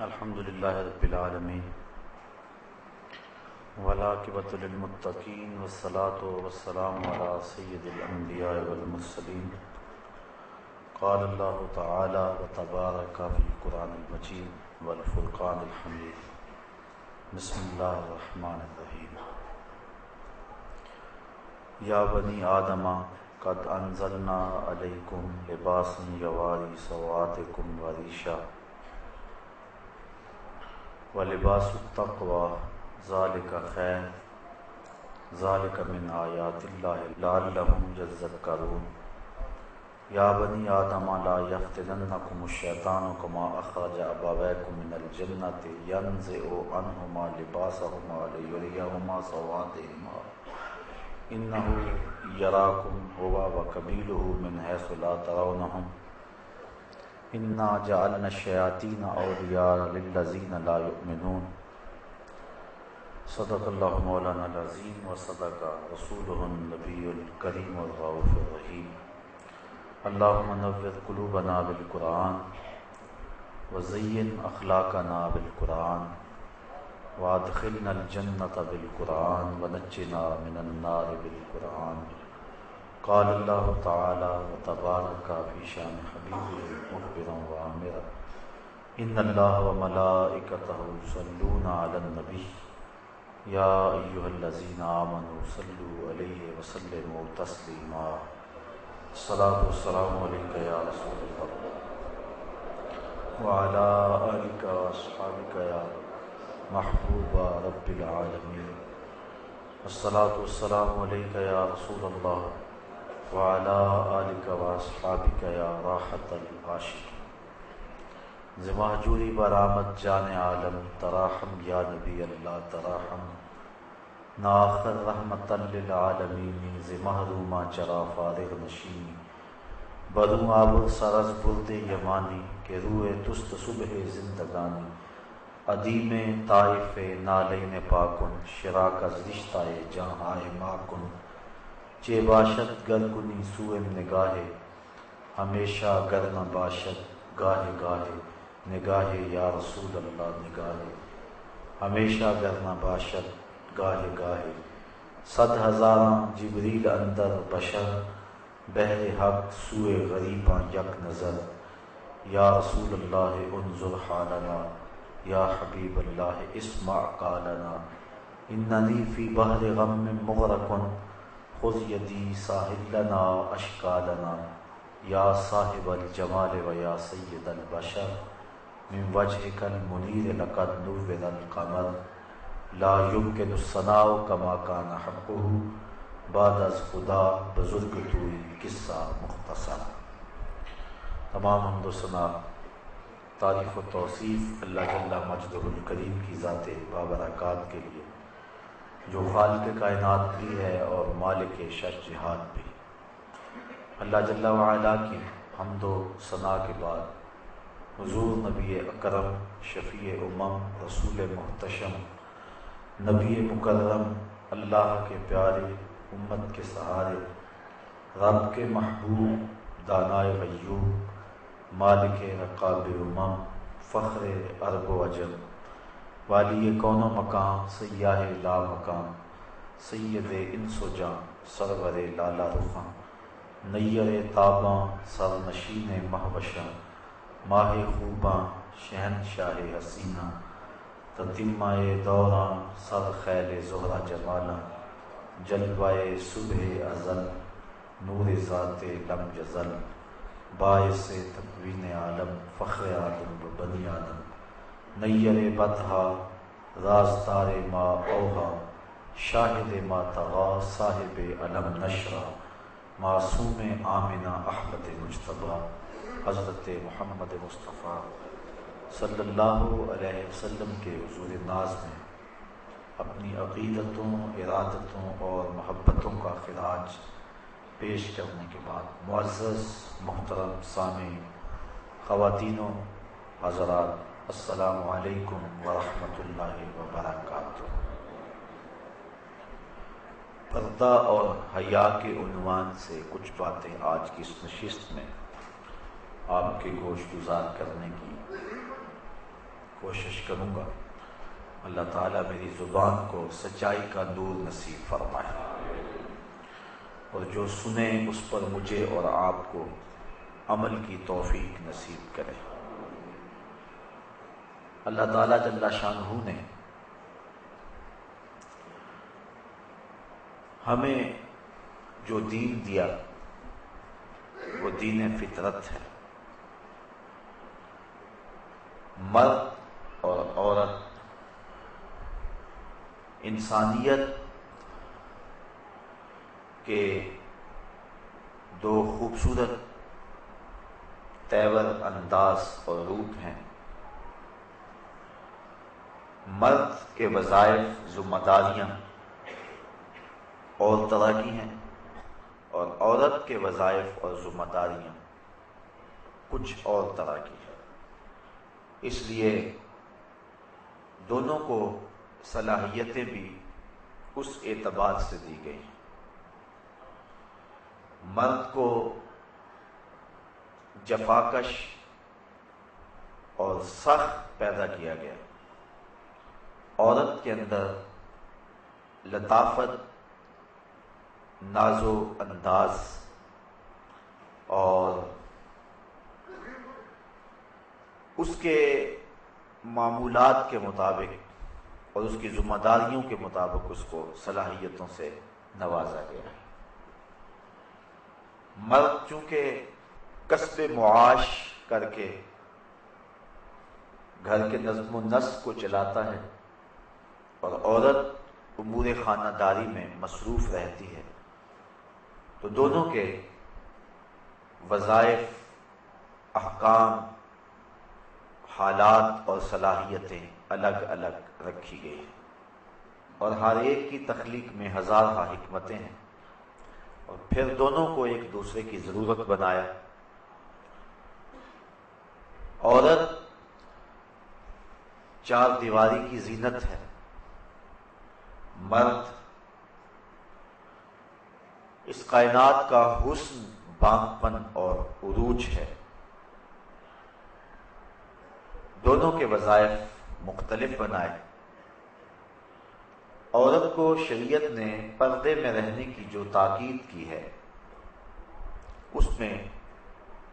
الحمد للہ رب العالمین والعاقبۃ للمتقین والصلاۃ والسلام علی سید الانبیاء والمرسلین قال اللہ تعالی وتبارک فی القرآن المجید والفرقان الحمید بسم اللہ الرحمن الرحیم یا بنی آدم قد انزلنا علیکم لباسا یواری سوآتکم وریشا ولباس التقوى ذالک خیر ذالک من آیات اللہ لعلہم یذکرون یا بنی آدم لا یفتننکم الشیطان کما اخرج ابویکم من الجنۃ ینزع عنہما لباسہما لیریہما سوآتہما انہ یراکم هو وقبیلہ من حیث لا ترونہم انا جعلنا الشیاطین اولیاء للذین لا یؤمنون صدق اللہ مولانا العظیم وصدق رسولہ النبی الکریم الرؤوف الرحیم اللہم نور قلوبنا بالقرآن وزین اخلاقنا بالقرآن وادخلنا الجنۃ بالقرآن ونجنا من النار بالقرآن قال اللہ تعالی وتبارک فی شان حبیبہ مخبرا وآمرا ان اللہ وملائکتہ یصلون علی النبی یا ایہا الذین آمنوا صلوا علیہ وسلموا تسلیما الصلاۃ والسلام علیک یا رسول اللہ وعلی آلک واصحابک یا محبوب رب العالمین الصلاۃ والسلام علیک یا رسول اللہ وعلی آلک واصحابک یا راحت العاشقین ز مہجوری برآمد جان عالم تراحم یا نبی اللہ تراحم ناخر رحمتا للعالمین ز محرومہ چرا فارغ نشینی بروں آب سرز برد یمانی کہ روئے تست صبح زندگانی ادیم طائف نالین پاکن شراک از رشتہ جہاں ماکن چے باشد گر کنی سوئے نگاہ ہمیشہ گر نہ باشد گاہے گاہے نگاہ یا رسول اللہ نگاہ ہمیشہ گر نہ باشد گاہے گاہے صد ہزاراں جبریل اندر بشر بہر حق سوئے غریباں یک نظر یا رسول اللہ انظر حالنا یا حبیب اللہ اسمع قالنا اننی فی بحر غم مغرق خذ یدی ساحل لنا اشکالنا یا صاحب الجمال و یا سید البشر من وجهک المنیر لقد نور القمر لا يمکن الثناء کما کان حقہ بعد از خدا بزرگ توئی قصہ مختصر۔ تمام حمد و ثنا تعریف و توصیف اللہ جل مجدہ الکریم کی ذات بابرکات کے لیے جو خالق کائنات بھی ہے اور مالک شش جہات بھی۔ اللہ جل وعلا کی حمد و ثنا کے بعد حضور نبی اکرم شفیع امم رسول محتشم نبی مکرم اللہ کے پیارے امت کے سہارے رب کے محبوب دانائے غیوب مالک رقاب امم فخر عرب و عجم والی کون و مقام سیاہ لا مقام سید انس و جاں سرور لالا رخاں نیر تاباں سر نشین مہوشاں ماہ خوباں شہنشاہ حسینہ تتمہ دوراں سر خیل زہرہ جمالاں جلوائے صبح ازل نور ذات لم یزل باعث تکوین عالم فخر آدم و بنی آدم نیر بطحا رازدار ما اوہا شاہد ما تغا صاحب علم نشرہ معصوم آمنہ احمد مجتبیٰ حضرت محمد مصطفیٰ صلی اللہ علیہ وسلم کے حضور ناز میں اپنی عقیدتوں ارادتوں اور محبتوں کا خراج پیش کرنے کے بعد معزز محترم سامعین خواتین و حضرات السلام علیکم ورحمۃ اللہ وبرکاتہ۔ پردہ اور حیا کے عنوان سے کچھ باتیں آج کی اس نشست میں آپ کے گوش گزار کرنے کی کوشش کروں گا اللہ تعالیٰ میری زبان کو سچائی کا نور نصیب فرمائے، اور جو سنے اس پر مجھے اور آپ کو عمل کی توفیق نصیب کرے۔ اللہ تعالیٰ جل شانہ نے ہمیں جو دین دیا وہ دین فطرت ہے۔ مرد اور عورت انسانیت کے دو خوبصورت تیور انداز اور روپ ہیں۔ مرد کے وظائف ذمہ داریاں اور طرح کی ہیں، اور عورت کے وظائف اور ذمہ داریاں کچھ اور طرح کی ہیں۔ اس لیے دونوں کو صلاحیتیں بھی اس اعتبار سے دی گئی ہیں۔ مرد کو جفاکش اور سخت پیدا کیا گیا، عورت کے اندر لطافت، ناز و انداز اور اس کے معمولات کے مطابق اور اس کی ذمہ داریوں کے مطابق اس کو صلاحیتوں سے نوازا گیا ہے۔ مرد چونکہ کسب معاش کر کے گھر کے نظم و نسق کو چلاتا ہے، اور عورت امور خانہ داری میں مصروف رہتی ہے، تو دونوں کے وظائف، احکام، حالات اور صلاحیتیں الگ الگ رکھی گئی ہیں، اور ہر ایک کی تخلیق میں ہزارہ حکمتیں ہیں، اور پھر دونوں کو ایک دوسرے کی ضرورت بنایا۔ عورت چار دیواری کی زینت ہے، مرد اس کائنات کا حسن، بانگ پن اور عروج ہے۔ دونوں کے وظائف مختلف بنائے۔ عورت کو شریعت نے پردے میں رہنے کی جو تاکید کی ہے، اس میں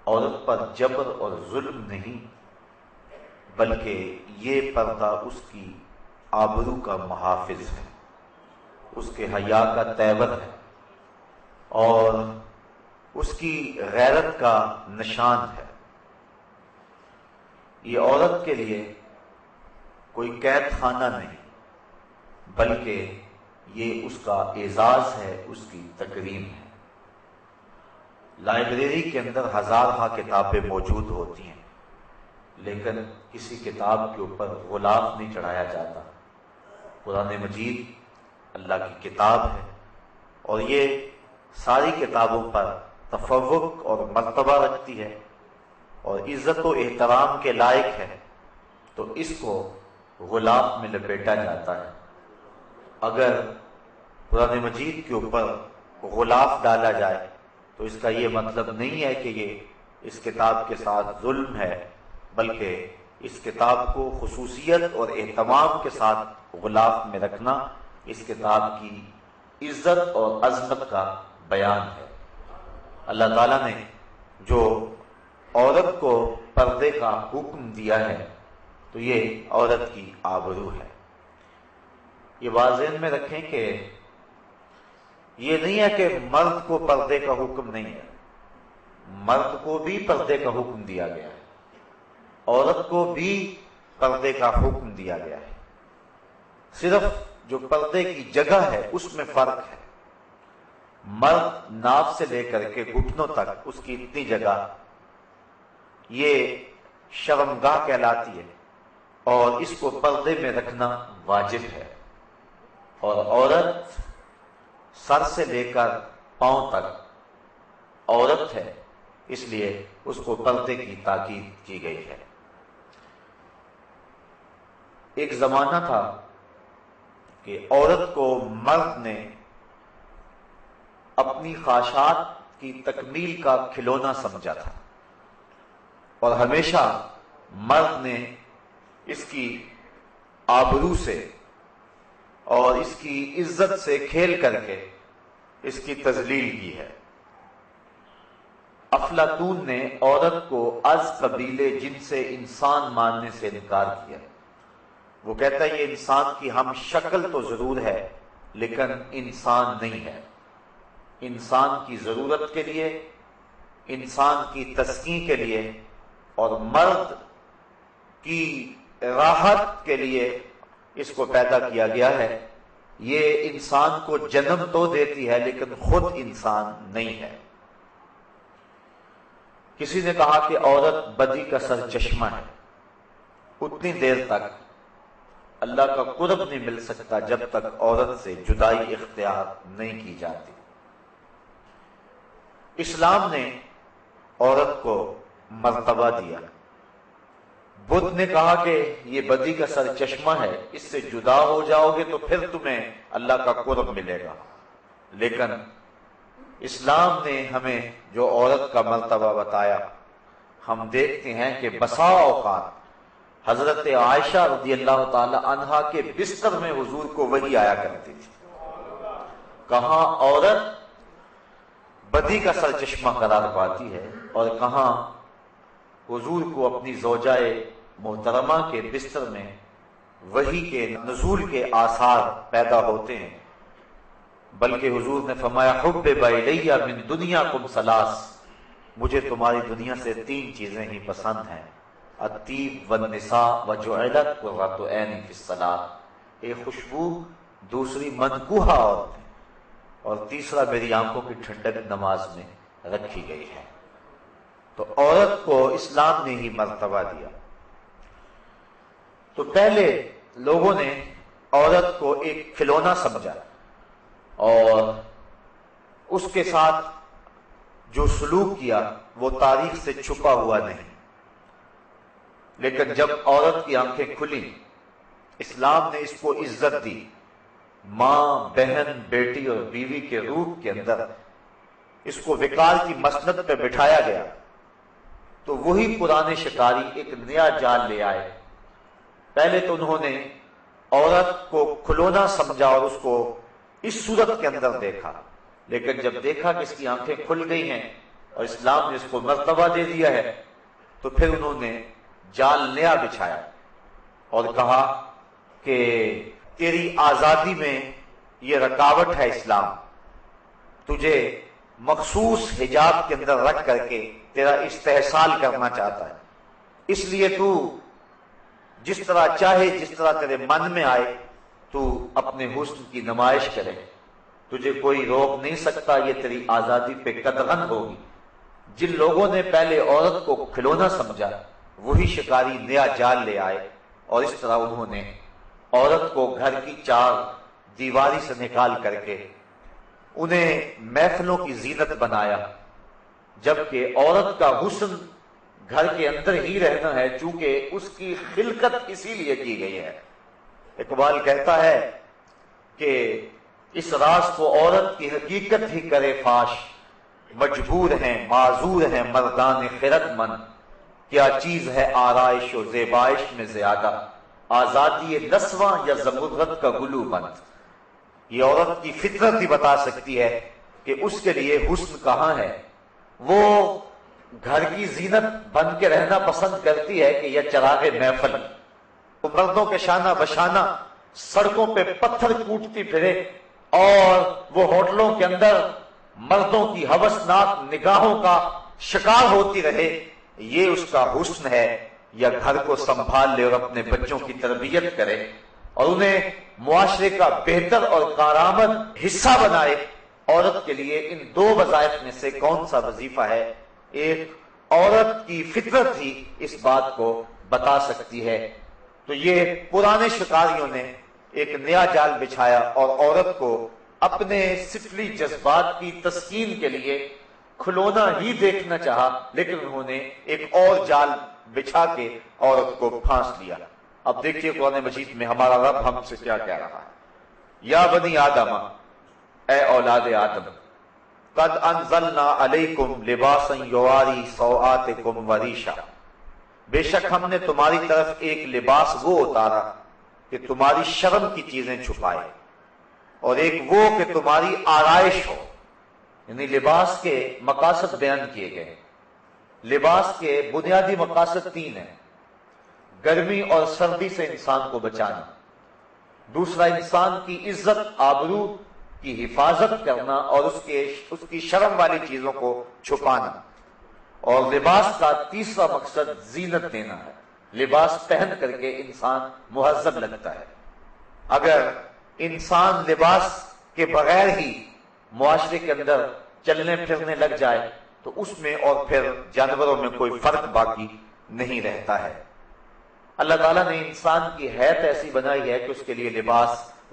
عورت پر جبر اور ظلم نہیں، بلکہ یہ پردہ اس کی آبرو کا محافظ ہے، اس کے حیا کا تیور ہے، اور اس کی غیرت کا نشان ہے۔ یہ عورت کے لیے کوئی قید خانہ نہیں، بلکہ یہ اس کا اعزاز ہے، اس کی تکریم ہے۔ لائبریری کے اندر ہزارہ کتابیں موجود ہوتی ہیں، لیکن کسی کتاب کے اوپر غلاف نہیں چڑھایا جاتا۔ قرآن مجید اللہ کی کتاب ہے، اور یہ ساری کتابوں پر تفوق اور مرتبہ رکھتی ہے اور عزت و احترام کے لائق ہے، تو اس کو غلاف میں لپیٹا جاتا ہے۔ اگر قرآن مجید کے اوپر غلاف ڈالا جائے تو اس کا یہ مطلب نہیں ہے کہ یہ اس کتاب کے ساتھ ظلم ہے، بلکہ اس کتاب کو خصوصیت اور اہتمام کے ساتھ غلاف میں رکھنا اس کتاب کی عزت اور عظمت کا بیان ہے۔ اللہ تعالیٰ نے جو عورت کو پردے کا حکم دیا ہے تو یہ عورت کی آبرو ہے۔ یہ بات ذہن میں رکھیں کہ یہ نہیں ہے کہ مرد کو پردے کا حکم نہیں ہے، مرد کو بھی پردے کا حکم دیا گیا ہے، عورت کو بھی پردے کا حکم دیا گیا ہے، صرف جو پردے کی جگہ ہے اس میں فرق ہے۔ مرد ناف سے لے کر کے گھٹنوں تک اس کی اتنی جگہ یہ شرمگاہ کہلاتی ہے، اور اس کو پردے میں رکھنا واجب ہے، اور عورت سر سے لے کر پاؤں تک عورت ہے، اس لیے اس کو پردے کی تاکید کی گئی ہے۔ ایک زمانہ تھا کہ عورت کو مرد نے اپنی خواہشات کی تکمیل کا کھلونا سمجھا تھا، اور ہمیشہ مرد نے اس کی آبرو سے اور اس کی عزت سے کھیل کر کے اس کی تذلیل کی ہے۔ افلاطون نے عورت کو از قبیلے جن سے انسان ماننے سے انکار کیا۔ وہ کہتا ہے یہ انسان کی ہم شکل تو ضرور ہے لیکن انسان نہیں ہے۔ انسان کی ضرورت کے لیے، انسان کی تسکین کے لیے اور مرد کی راحت کے لیے اس کو پیدا کیا گیا ہے۔ یہ انسان کو جنم تو دیتی ہے لیکن خود انسان نہیں ہے۔ کسی نے کہا کہ عورت بدی کا سرچشمہ ہے، اتنی دیر تک اللہ کا قرب نہیں مل سکتا جب تک عورت سے جدائی اختیار نہیں کی جاتی۔ اسلام نے عورت کو مرتبہ دیا۔ بدھ نے کہا کہ یہ بدی کا سرچشمہ ہے، اس سے جدا ہو جاؤ گے تو پھر تمہیں اللہ کا قرب ملے گا، لیکن اسلام نے ہمیں جو عورت کا مرتبہ بتایا، ہم دیکھتے ہیں کہ بسا اوقات حضرت عائشہ رضی اللہ تعالی عنہا کے بستر میں حضور کو وحی آیا کرتی تھی۔ کہاں عورت بدی کا سرچشمہ قرار پاتی ہے اور کہاں حضور کو اپنی زوجہ محترمہ کے بستر میں وحی کے نزول کے آثار پیدا ہوتے ہیں۔ بلکہ حضور نے فرمایا حبب الیہ من دنیاکم ثلاث، مجھے تمہاری دنیا سے 3 چیزیں ہی پسند ہیں، الطیب والنساء وجعلت قرۃ عینی فی الصلاۃ، ایک خوشبو، دوسری منکوحہ عورتیں، اور تیسرا میری آنکھوں کی ٹھنڈک نماز میں رکھی گئی ہے۔ تو عورت کو اسلام نے ہی مرتبہ دیا۔ تو پہلے لوگوں نے عورت کو ایک کھلونا سمجھا اور اس کے ساتھ جو سلوک کیا وہ تاریخ سے چھپا ہوا نہیں، لیکن جب عورت کی آنکھیں کھلی، اسلام نے اس کو عزت دی، ماں، بہن، بیٹی اور بیوی کے روپ کے اندر اس کو وقار کی مسند پہ بٹھایا گیا۔ تو وہی پرانے شکاری ایک نیا جال لے آئے۔ پہلے تو انہوں نے عورت کو کھلونا سمجھا اور اس کو اس صورت کے اندر دیکھا، لیکن جب دیکھا کہ اس کی آنکھیں کھل گئی ہیں اور اسلام نے اس کو مرتبہ دے دیا ہے، تو پھر انہوں نے جال نیا بچھایا اور کہا کہ تیری آزادی میں یہ رکاوٹ ہے اسلام، تجھے مخصوص حجاب کے اندر رکھ کر کے تیرا استحصال کرنا چاہتا ہے، اس لیے تو جس طرح چاہے، جس طرح تیرے من میں آئے تو اپنے حسن کی نمائش کرے، تجھے کوئی روک نہیں سکتا، یہ تیری آزادی پہ قدغن ہوگی۔ جن لوگوں نے پہلے عورت کو کھلونا سمجھا وہی شکاری نیا جال لے آئے اور اس طرح انہوں نے عورت کو گھر کی چار دیواری سے نکال کر کے انہیں محفلوں کی زینت بنایا، جبکہ عورت کا حسن گھر کے اندر ہی رہنا ہے، چونکہ اس کی خلقت اسی لیے کی گئی ہے۔ اقبال کہتا ہے کہ اس راز کو عورت کی حقیقت ہی کرے فاش، مجبور ہیں معذور ہیں مردان خرد مند، کیا چیز ہے آرائش و زیبائش میں زیادہ، آزادی نسواں یا زمرد کا گلو بند۔ یہ عورت کی فطرت ہی بتا سکتی ہے کہ اس کے لیے حسن کہاں ہے۔ وہ گھر کی زینت بن کے رہنا پسند کرتی ہے کہ یہ چراغ محفل، وہ مردوں کے شانہ بشانہ سڑکوں پہ پتھر کوٹتی پھرے اور وہ ہوٹلوں کے اندر مردوں کی ہوسناک نگاہوں کا شکار ہوتی رہے، یہ اس کا حسن ہے، یا گھر کو سنبھال لے اور اپنے بچوں کی تربیت کرے اور انہیں معاشرے کا بہتر اور کارآمد حصہ بنائے۔ عورت کے لیے ان 2 وظائف میں سے کون سا وظیفہ ہے؟ ایک عورت کی فطرت ہی اس بات کو بتا سکتی ہے۔ تو یہ پرانے شکاریوں نے ایک نیا جال بچھایا اور عورت کو اپنے سفلی جذبات کی تسکین کے لیے کھلونا ہی دیکھنا چاہا، لیکن انہوں نے ایک اور جال بچھا کے عورت کو پھانس لیا۔ اب دیکھیے قرآن مجید میں ہمارا رب ہم سے کیا کہہ رہا ہے۔ یا بنی آدم، اے اولاد آدم، قد انزلنا علیکم لباسا یواری سوآتکم وریشا، بے شک ہم نے تمہاری طرف ایک لباس وہ اتارا کہ تمہاری شرم کی چیزیں چھپائے، اور ایک وہ کہ تمہاری آرائش ہو۔ یعنی لباس کے مقاصد بیان کیے گئے۔ لباس کے بنیادی مقاصد تین ہیں: گرمی اور سردی سے انسان کو بچانا، دوسرا انسان کی عزت آبرو کی حفاظت کرنا اور اس کی شرم والی چیزوں کو چھپانا، اور لباس کا تیسرا مقصد زینت دینا ہے۔ لباس پہن کر کے انسان مہذب لگتا ہے۔ اگر انسان لباس کے بغیر ہی معاشرے کے اندر چلنے پھرنے لگ جائے تو اس میں اور پھر جانوروں میں کوئی فرق باقی نہیں رہتا ہے۔ اللہ تعالیٰ نے انسان کی حیت ایسی بنائی ہے کہ اس کے لیے لباس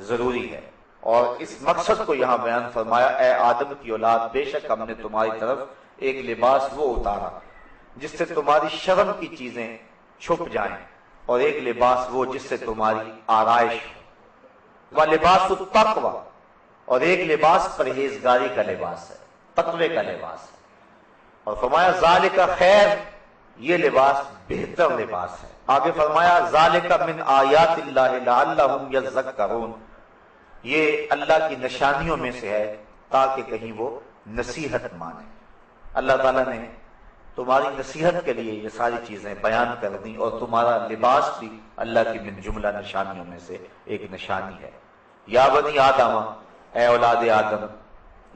ضروری ہے، اور اس مقصد کو یہاں بیان فرمایا: اے آدم کی اولاد، بے شک ہم نے تمہاری طرف ایک لباس وہ اتارا جس سے تمہاری شرم کی چیزیں چھپ جائیں، اور ایک لباس وہ جس سے تمہاری آرائش ہو۔ وَلِبَاسُ التَّقْوَىٰ، اور ایک لباس پرہیزگاری کا لباس ہے، تقوی کا لباس ہے۔ اور فرمایا ذَلِكَ خیر، یہ لباس بہتر لباس ہے۔ آگے فرمایا ذَلِكَ مِنْ آیاتِ اللَّهِ لَعَلَّهُمْ يَذَّكَّرُونَ، یہ اللہ کی نشانیوں میں سے ہے تاکہ کہیں وہ نصیحت مانیں۔ اللہ تعالیٰ نے تمہاری نصیحت کے لیے یہ ساری چیزیں بیان کر دی، اور تمہارا لباس بھی اللہ کی من جملہ نشانیوں میں سے ایک نشانی ہے۔ یا بنی آدم، اے اولاد آدم،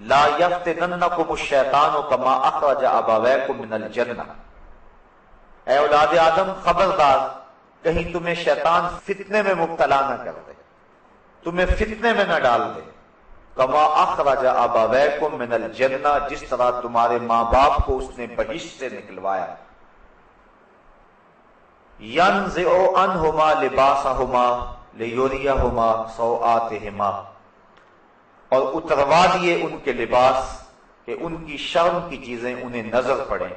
لا یفتننکم الشیطان کما اخرج ابویکم من الجنہ، اے اولاد آدم خبردار کہیں تمہیں شیطان فتنے میں مبتلا نہ کر دے، تمہیں فتنے میں نہ ڈال دے۔ کما اخرج ابویکم من الجنہ، جس طرح تمہارے ماں باپ کو اس نے بہشت سے نکلوایا۔ ینزع عنہما لباسہما لیریہما سوآتہما، اور اتروا دیے ان کے لباس کہ ان کی شرم کی چیزیں انہیں نظر پڑیں۔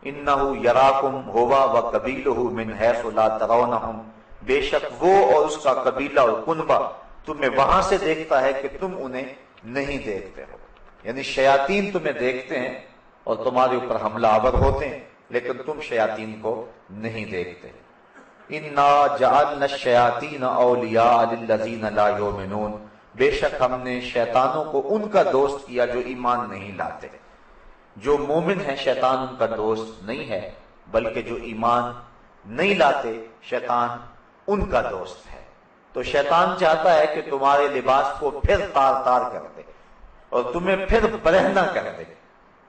انہ یراکم ہوا وقبیلہ من حیث لا ترونہم، بے شک وہ اور اس کا قبیلہ اور کنبہ تمہیں وہاں سے دیکھتا ہے کہ تم انہیں نہیں دیکھتے ہو۔ یعنی شیاطین تمہیں دیکھتے ہیں اور تمہارے اوپر حملہ آور ہوتے ہیں، لیکن تم شیاطین کو نہیں دیکھتے۔ انا جعلنا الشیاطین اولیاء للذین لا یؤمنون، بے شک ہم نے شیطانوں کو ان کا دوست کیا جو ایمان نہیں لاتے۔ جو مومن ہیں شیطان ان کا دوست نہیں ہے، بلکہ جو ایمان نہیں لاتے شیطان ان کا دوست ہے۔ تو شیطان چاہتا ہے کہ تمہارے لباس کو پھر تار تار کر دے، اور تمہیں پھر برہنہ کر دے،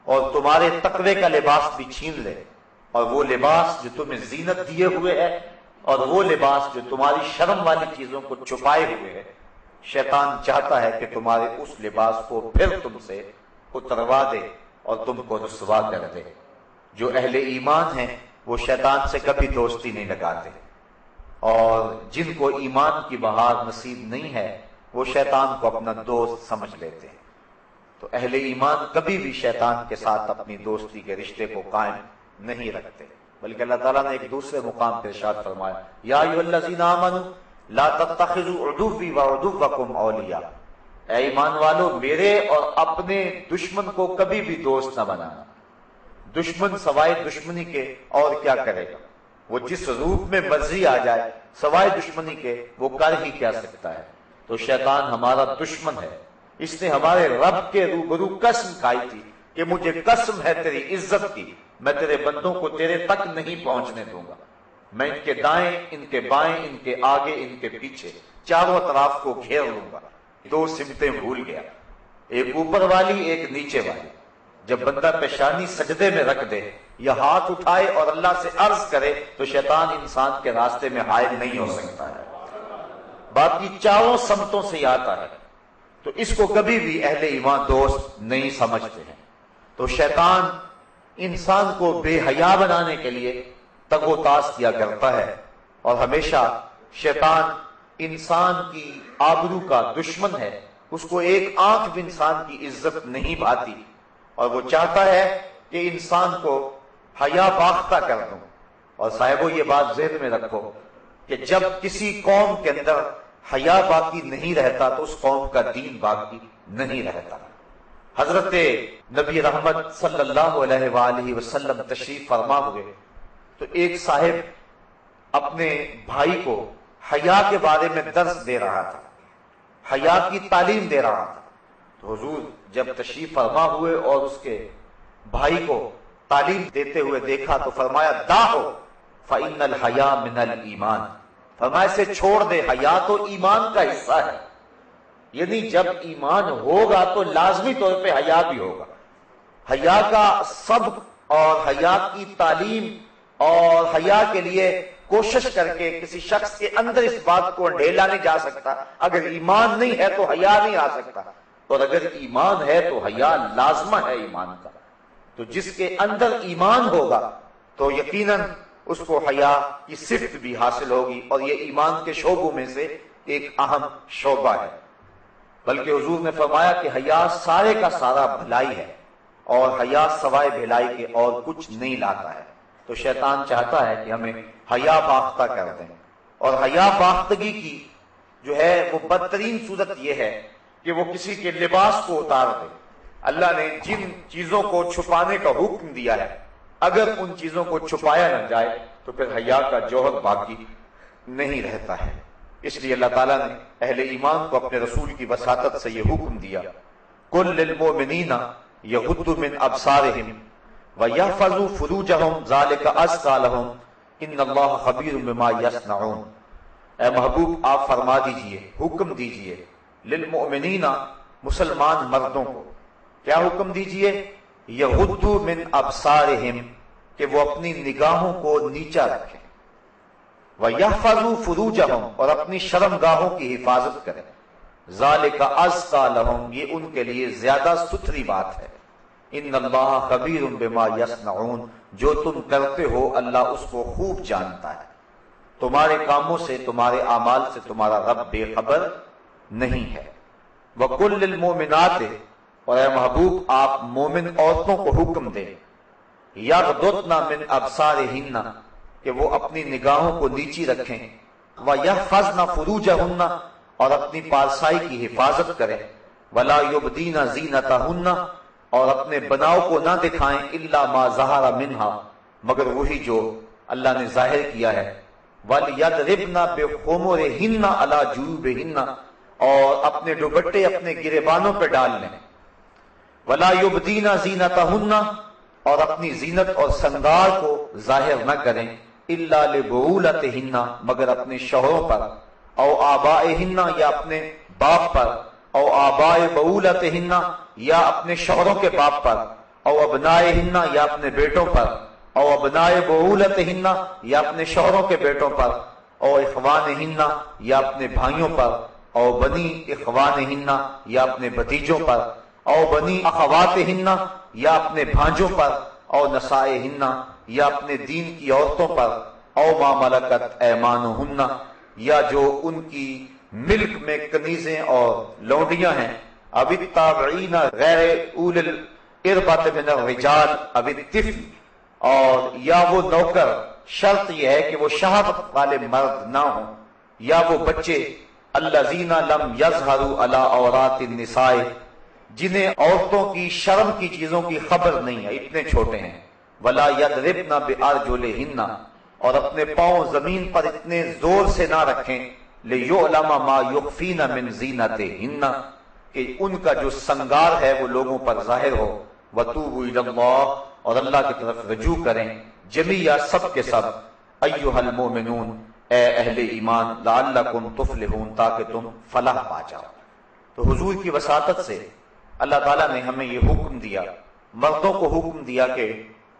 اور تمہارے تقوی کا لباس بھی چھین لے، اور وہ لباس جو تمہیں زینت دیے ہوئے ہے، اور وہ لباس جو تمہاری شرم والی چیزوں کو چھپائے ہوئے ہے، شیطان چاہتا ہے کہ تمہارے اس لباس کو پھر تم سے اتروا دے اور تم کو رسوا کر دے۔ جو اہل ایمان ہیں وہ شیطان سے کبھی دوستی نہیں لگاتے، اور جن کو ایمان کی بہار نصیب نہیں ہے وہ شیطان کو اپنا دوست سمجھ لیتے ہیں۔ تو اہل ایمان کبھی بھی شیطان کے ساتھ اپنی دوستی کے رشتے کو قائم نہیں رکھتے، بلکہ اللہ تعالیٰ نے ایک دوسرے مقام پر ارشاد فرمایا: یا ایھا الذین آمنوا لا تتخذوا عدوی وعدوکم اولیاء، اے ایمان والو میرے اور اپنے دشمن کو کبھی بھی دوست نہ بنانا۔ دشمن سوائے دشمنی کے اور کیا کرے گا؟ وہ جس روپ میں مرضی آ جائے سوائے دشمنی کے وہ کر ہی کیا سکتا ہے۔ تو شیطان ہمارا دشمن ہے، اس نے ہمارے رب کے روبرو قسم کھائی تھی کہ مجھے قسم ہے تیری عزت کی، میں تیرے بندوں کو تیرے تک نہیں پہنچنے دوں گا، میں ان کے دائیں ان کے بائیں ان کے آگے ان کے پیچھے چاروں اطراف کو گھیر لوں گا۔ دو سمتیں بھول گیا، ایک اوپر والی ایک نیچے والی۔ جب بندہ پیشانی سجدے میں رکھ دے یا ہاتھ اٹھائے اور اللہ سے عرض کرے تو شیطان انسان کے راستے میں حائل نہیں ہو سکتا ہے، باقی چاروں سمتوں سے ہی آتا ہے۔ تو اس کو کبھی بھی اہل ایمان دوست نہیں سمجھتے ہیں۔ تو شیطان انسان کو بے حیا بنانے کے لیے تگ و تاس کیا کرتا ہے، اور ہمیشہ شیطان انسان کی آبرو کا دشمن ہے، اس کو ایک آنکھ بھی انسان کی عزت نہیں بھاتی، اور وہ چاہتا ہے کہ انسان کو حیا باختہ کر دوں۔ اور صاحبو یہ بات ذہن میں رکھو کہ جب کسی قوم کے اندر حیا باقی نہیں رہتا تو اس قوم کا دین باقی نہیں رہتا۔ حضرت نبی رحمت صلی اللہ علیہ وآلہ وسلم تشریف فرما ہوئے تو ایک صاحب اپنے بھائی کو حیا کے بارے میں درس دے رہا تھا، حیا کی تعلیم دے رہا تھا. تو حضور جب تشریف فرما ہوئے اور اس کے بھائی کو تعلیم دیتے ہوئے دیکھا تو فرمایا دعو فإن الحیا من الایمان، فرمایا اسے چھوڑ دے، حیا تو ایمان کا حصہ ہے. یعنی جب ایمان ہوگا تو لازمی طور پہ حیا بھی ہوگا. حیا کا سبق اور حیا کی تعلیم اور حیا کے لیے کوشش کر کے کسی شخص کے اندر اس بات کو ڈھیلا نہیں جا سکتا. اگر ایمان نہیں ہے تو حیا نہیں آ سکتا، اور اگر ایمان ہے تو حیا لازمہ ہے ایمان کا. تو جس کے اندر ایمان ہوگا تو یقیناً اس کو حیا کی صفت بھی حاصل ہوگی، اور یہ ایمان کے شعبوں میں سے ایک اہم شعبہ ہے. بلکہ حضور نے فرمایا کہ حیا سارے کا سارا بھلائی ہے، اور حیا سوائے بھلائی کے اور کچھ نہیں لاتا ہے. تو شیطان چاہتا ہے کہ ہمیں حیا باختہ کر دیں، اور حیا باختگی کی جو ہے وہ بدترین صورت یہ ہے کہ وہ کسی کے لباس کو اتار دے. اللہ نے جن چیزوں کو چھپانے کا حکم دیا ہے، اگر ان چیزوں کو چھپایا نہ جائے تو پھر حیا کا جوہر باقی نہیں رہتا ہے. اس لیے اللہ تعالیٰ نے اہل ایمان کو اپنے رسول کی وساطت سے یہ حکم دیا، قل للمؤمنین یغضوا من ابصارہم وَيَحْفَظُوا فُرُوجَهُمْ ذَلِكَ أَزْكَىٰ لَهُمْ إِنَّ اللَّهَ خَبِيرٌ بِمَا يَصْنَعُونَ. اے محبوب آپ فرما دیجئے، حکم دیجئے للمؤمنین، مسلمان مردوں کو کیا حکم دیجئے؟ یغضوا من ابصارہم، کہ وہ اپنی نگاہوں کو نیچا رکھیں، وَيَحْفَظُوا فُرُوجَهُمْ، اور اپنی شرمگاہوں کی حفاظت کریں، ذَلِكَ أَزْكَىٰ لَهُمْ، یہ ان کے لیے زیادہ ستھری بات ہے. ان اللہ خبیر بما یصنعون، جو تم کرتے ہو اللہ اس کو خوب جانتا ہے. تمہارے کاموں سے، تمہارے اعمال سے تمہارا رب بے خبر نہیں ہے. وَقُلْ لِلْمُؤْمِنَاتِ، اور اے محبوب آپ مومن عورتوں کو حکم دیں، یغضضن من ابصارہن، کہ وہ اپنی نگاہوں کو نیچی رکھیں، وَيَحْفَظْنَ فُرُوجَهُنَّ، اور اپنی پارسائی کی حفاظت کریں، وَلَا يُبْدِينَ زِينَتَهُنَّ، اور اپنے بناؤ کو نہ دکھائیں، الا ما ظہر منہا، مگر وہی جو اللہ نے ظاہر کیا ہے، وَلْيَضْرِبْنَ بِخُمُرِهِنَّ عَلَى جُيُوبِهِنَّ، اور اپنے دوپٹے اپنے گریبانوں پہ ڈال لیں، وَلَا يُبْدِينَ زِينَتَهُنَّ، اور اپنی زینت اور سنگار کو ظاہر نہ کریں، الا لِبُعُولَتِهِنَّ، مگر اپنے شوہروں پر، او آبائهن، یا اپنے باپ پر، او آبائے بعولتہن، یا اپنے شوہروں کے باپ پر، او ابنائہن، یا اپنے بیٹوں پر، او ابنائے بعولتہن، یا اپنے شوہروں کے بیٹوں پر، او اخوانہن، یا اپنے بھائیوں پر، او بنی اخوانہن، یا اپنے بھتیجوں پر، او بنی اخواتہن، یا اپنے بھانجوں پر، او نسائہن، یا اپنے دین کی عورتوں پر، او ما ملکت ایمانہن، یا جو ان کی ملک میں کنیزیں اور لونڈیاں ہیں، اب التابعین غیر اول الاربۃ من الرجال اب الطفل، اور یا وہ نوکر، شرط یہ ہے کہ وہ شہادت والے مرد نہ ہوں، یا وہ بچے الذین لم یظہروا علی عورات النساء، جنہیں عورتوں کی شرم کی چیزوں کی خبر نہیں ہے، اتنے چھوٹے ہیں، ولا یضربن بارجلہن، اور اپنے پاؤں زمین پر اتنے زور سے نہ رکھیں، لِيُعْلَمَ مَا يُخْفِينَ مِنْ زِينَتِهِنَّ، کہ ان کا جو سنگار ہے وہ لوگوں پر ظاہر ہو، وَتُوبُوا إِلَى اللَّهِ، اور اللہ کی طرف رجوع کریں، جمیعا سب کے سب، أَيُّهَا الْمُؤْمِنُونَ، اے اہل ایمان، لَعَلَّكُمْ تُفْلِحُونَ، تاکہ تم فلاح پا جاؤ. تو حضور کی وساطت سے اللہ تعالیٰ نے ہمیں یہ حکم دیا، مردوں کو حکم دیا کہ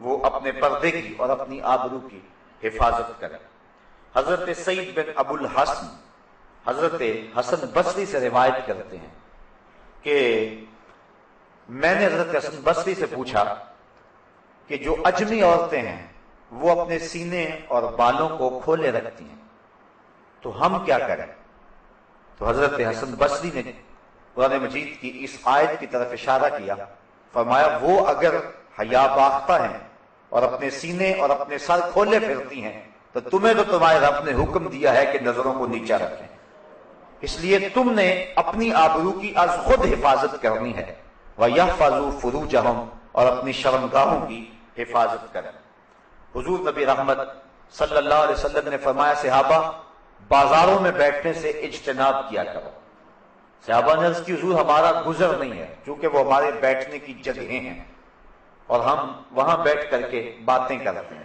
وہ اپنے پردے کی اور اپنی آبرو کی حفاظت کریں. حضرت سعید بن ابو الحسن حضرت حسن بصری سے روایت کرتے ہیں کہ میں نے حضرت حسن بصری سے پوچھا کہ جو اجمی عورتیں ہیں وہ اپنے سینے اور بالوں کو کھولے رکھتی ہیں، تو ہم کیا کریں؟ تو حضرت حسن بصری نے قرآن مجید کی اس آیت کی طرف اشارہ کیا، فرمایا وہ اگر حیا باختہ ہیں اور اپنے سینے اور اپنے سر کھولے پھرتی ہیں تو تمہیں تو تمہارے رب نے حکم دیا ہے کہ نظروں کو نیچا رکھیں، اس لیے تم نے اپنی آبرو کی از خود حفاظت کرنی ہے. وَيَحْفَظُوا فُرُوجَهُمْ، اور اپنی شرمگاہوں کی حفاظت کریں. حضور نبی رحمت صلی اللہ علیہ وسلم نے فرمایا صحابہ بازاروں میں بیٹھنے سے اجتناب کیا کرو۔ صحابہ نے عرض کی حضور ہمارا گزر نہیں ہے، چونکہ وہ ہمارے بیٹھنے کی جگہیں ہیں اور ہم وہاں بیٹھ کر کے باتیں کرتے ہیں۔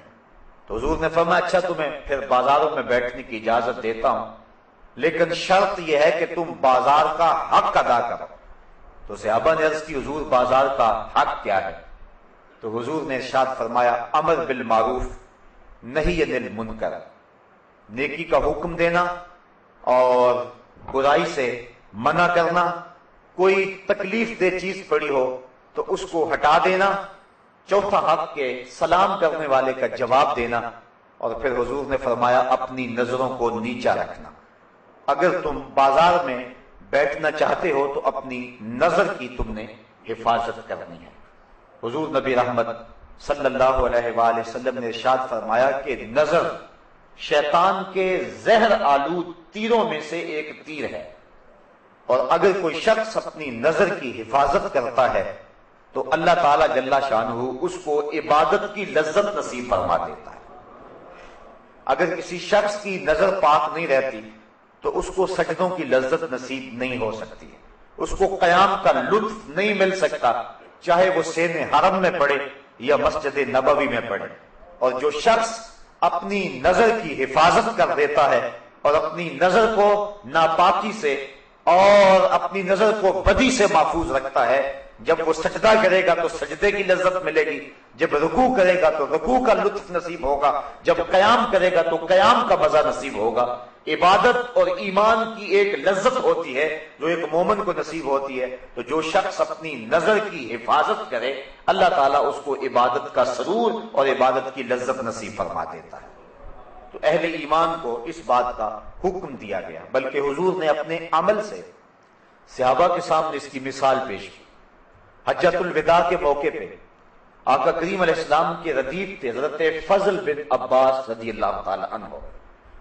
تو حضور نے فرمایا اچھا تمہیں پھر بازاروں میں بیٹھنے کی اجازت دیتا ہوں، لیکن شرط یہ ہے کہ تم بازار کا حق ادا کرو۔ تو صحابہ نے عرض کی حضور بازار کا حق کیا ہے؟ تو حضور نے ارشاد فرمایا امر بالمعروف نہی عن المنکر، نیکی کا حکم دینا اور برائی سے منع کرنا، کوئی تکلیف دہ چیز پڑی ہو تو اس کو ہٹا دینا، چوتھا حق کے سلام کرنے والے کا جواب دینا، اور پھر حضور نے فرمایا اپنی نظروں کو نیچا رکھنا۔ اگر تم بازار میں بیٹھنا چاہتے ہو تو اپنی نظر کی تم نے حفاظت کرنی ہے۔ حضور نبی رحمت صلی اللہ علیہ وآلہ وسلم نے ارشاد فرمایا کہ نظر شیطان کے زہر آلود تیروں میں سے ایک تیر ہے، اور اگر کوئی شخص اپنی نظر کی حفاظت کرتا ہے تو اللہ تعالیٰ جل شانہ اس کو عبادت کی لذت نصیب فرما دیتا ہے۔ اگر کسی شخص کی نظر پاک نہیں رہتی تو اس کو سجدوں کی لذت نصیب نہیں ہو سکتی ہے، اس کو قیام کا لطف نہیں مل سکتا، چاہے وہ سین حرم میں پڑھے یا مسجد نبوی میں پڑھے۔ اور جو شخص اپنی نظر کی حفاظت کر دیتا ہے اور اپنی نظر کو ناپاکی سے اور اپنی نظر کو بدی سے محفوظ رکھتا ہے، جب وہ سجدہ کرے گا تو سجدے کی لذت ملے گی، جب رکوع کرے گا تو رکوع کا لطف نصیب ہوگا، جب قیام کرے گا تو قیام کا مزہ نصیب ہوگا۔ عبادت اور ایمان کی ایک لذت ہوتی ہے جو ایک مومن کو نصیب ہوتی ہے، تو جو شخص اپنی نظر کی حفاظت کرے اللہ تعالیٰ اس کو عبادت کا سرور اور عبادت کی لذت نصیب فرما دیتا ہے۔ تو اہل ایمان کو اس بات کا حکم دیا گیا، بلکہ حضور نے اپنے عمل سے صحابہ کے سامنے اس کی مثال پیش کی۔ حجۃ الوداع کے موقع پہ آقا کریم علیہ السلام کے ردیف تھے حضرت فضل بن عباس رضی اللہ تعالی عنہ،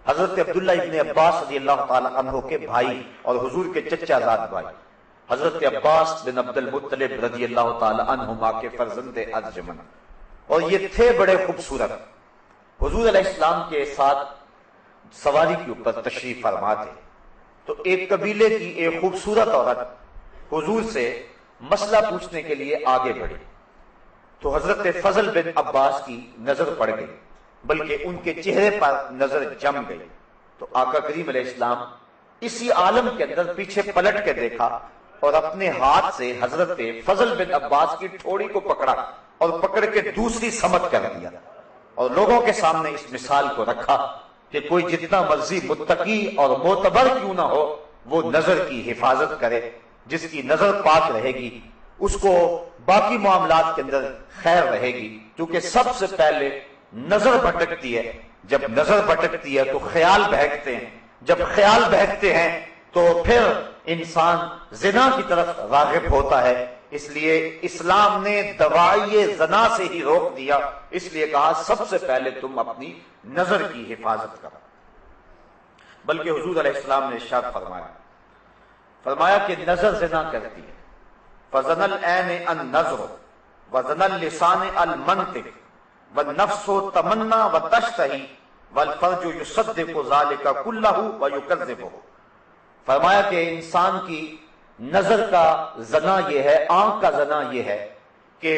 حضرت عبداللہ ابن عباس رضی اللہ تعالی عنہ کے بھائی اور حضور کے چچا زاد بھائی، حضرت عباس بن عبد المطلب رضی اللہ تعالی عنہما کے فرزند ارجمن، اور یہ تھے بڑے خوبصورت۔ حضور علیہ السلام کے ساتھ سواری کے اوپر تشریف فرما تھے، تو ایک قبیلے کی ایک خوبصورت عورت حضور سے مسئلہ پوچھنے کے لیے آگے بڑھی، تو حضرت فضل بن عباس کی نظر پڑ گئی، بلکہ ان کے چہرے پر نظر جم گئی۔ تو آقا کریم علیہ السلام اسی عالم کے اندر پیچھے پلٹ کے دیکھا اور اپنے ہاتھ سے حضرت فضل بن عباس کی ٹھوڑی کو پکڑا اور پکڑ کے دوسری سمت کر دیا، اور لوگوں کے سامنے اس مثال کو رکھا کہ کوئی جتنا مرضی متقی اور معتبر کیوں نہ ہو، وہ نظر کی حفاظت کرے۔ جس کی نظر پاک رہے گی اس کو باقی معاملات کے اندر خیر رہے گی، کیونکہ سب سے پہلے نظر بھٹکتی ہے، جب نظر بھٹکتی ہے تو خیال بہکتے ہیں، جب خیال بہکتے ہیں تو پھر انسان زنا کی طرف راغب ہوتا ہے۔ اس لیے اسلام نے دواعی زنا سے ہی روک دیا، اس لیے کہا سب سے پہلے تم اپنی نظر کی حفاظت کرو۔ بلکہ حضور علیہ السلام نے ارشاد فرمایا کہ نظر زنا کرتی ہے، فزن العین النظر وزن اللسان المنطق والنفس تمنا وتشتہی والفرج یصدق ذلك كلہ ویکذبہ۔ فرمایا کہ انسان کی نظر کا زنا یہ ہے، آنکھ کا زنا یہ ہے کہ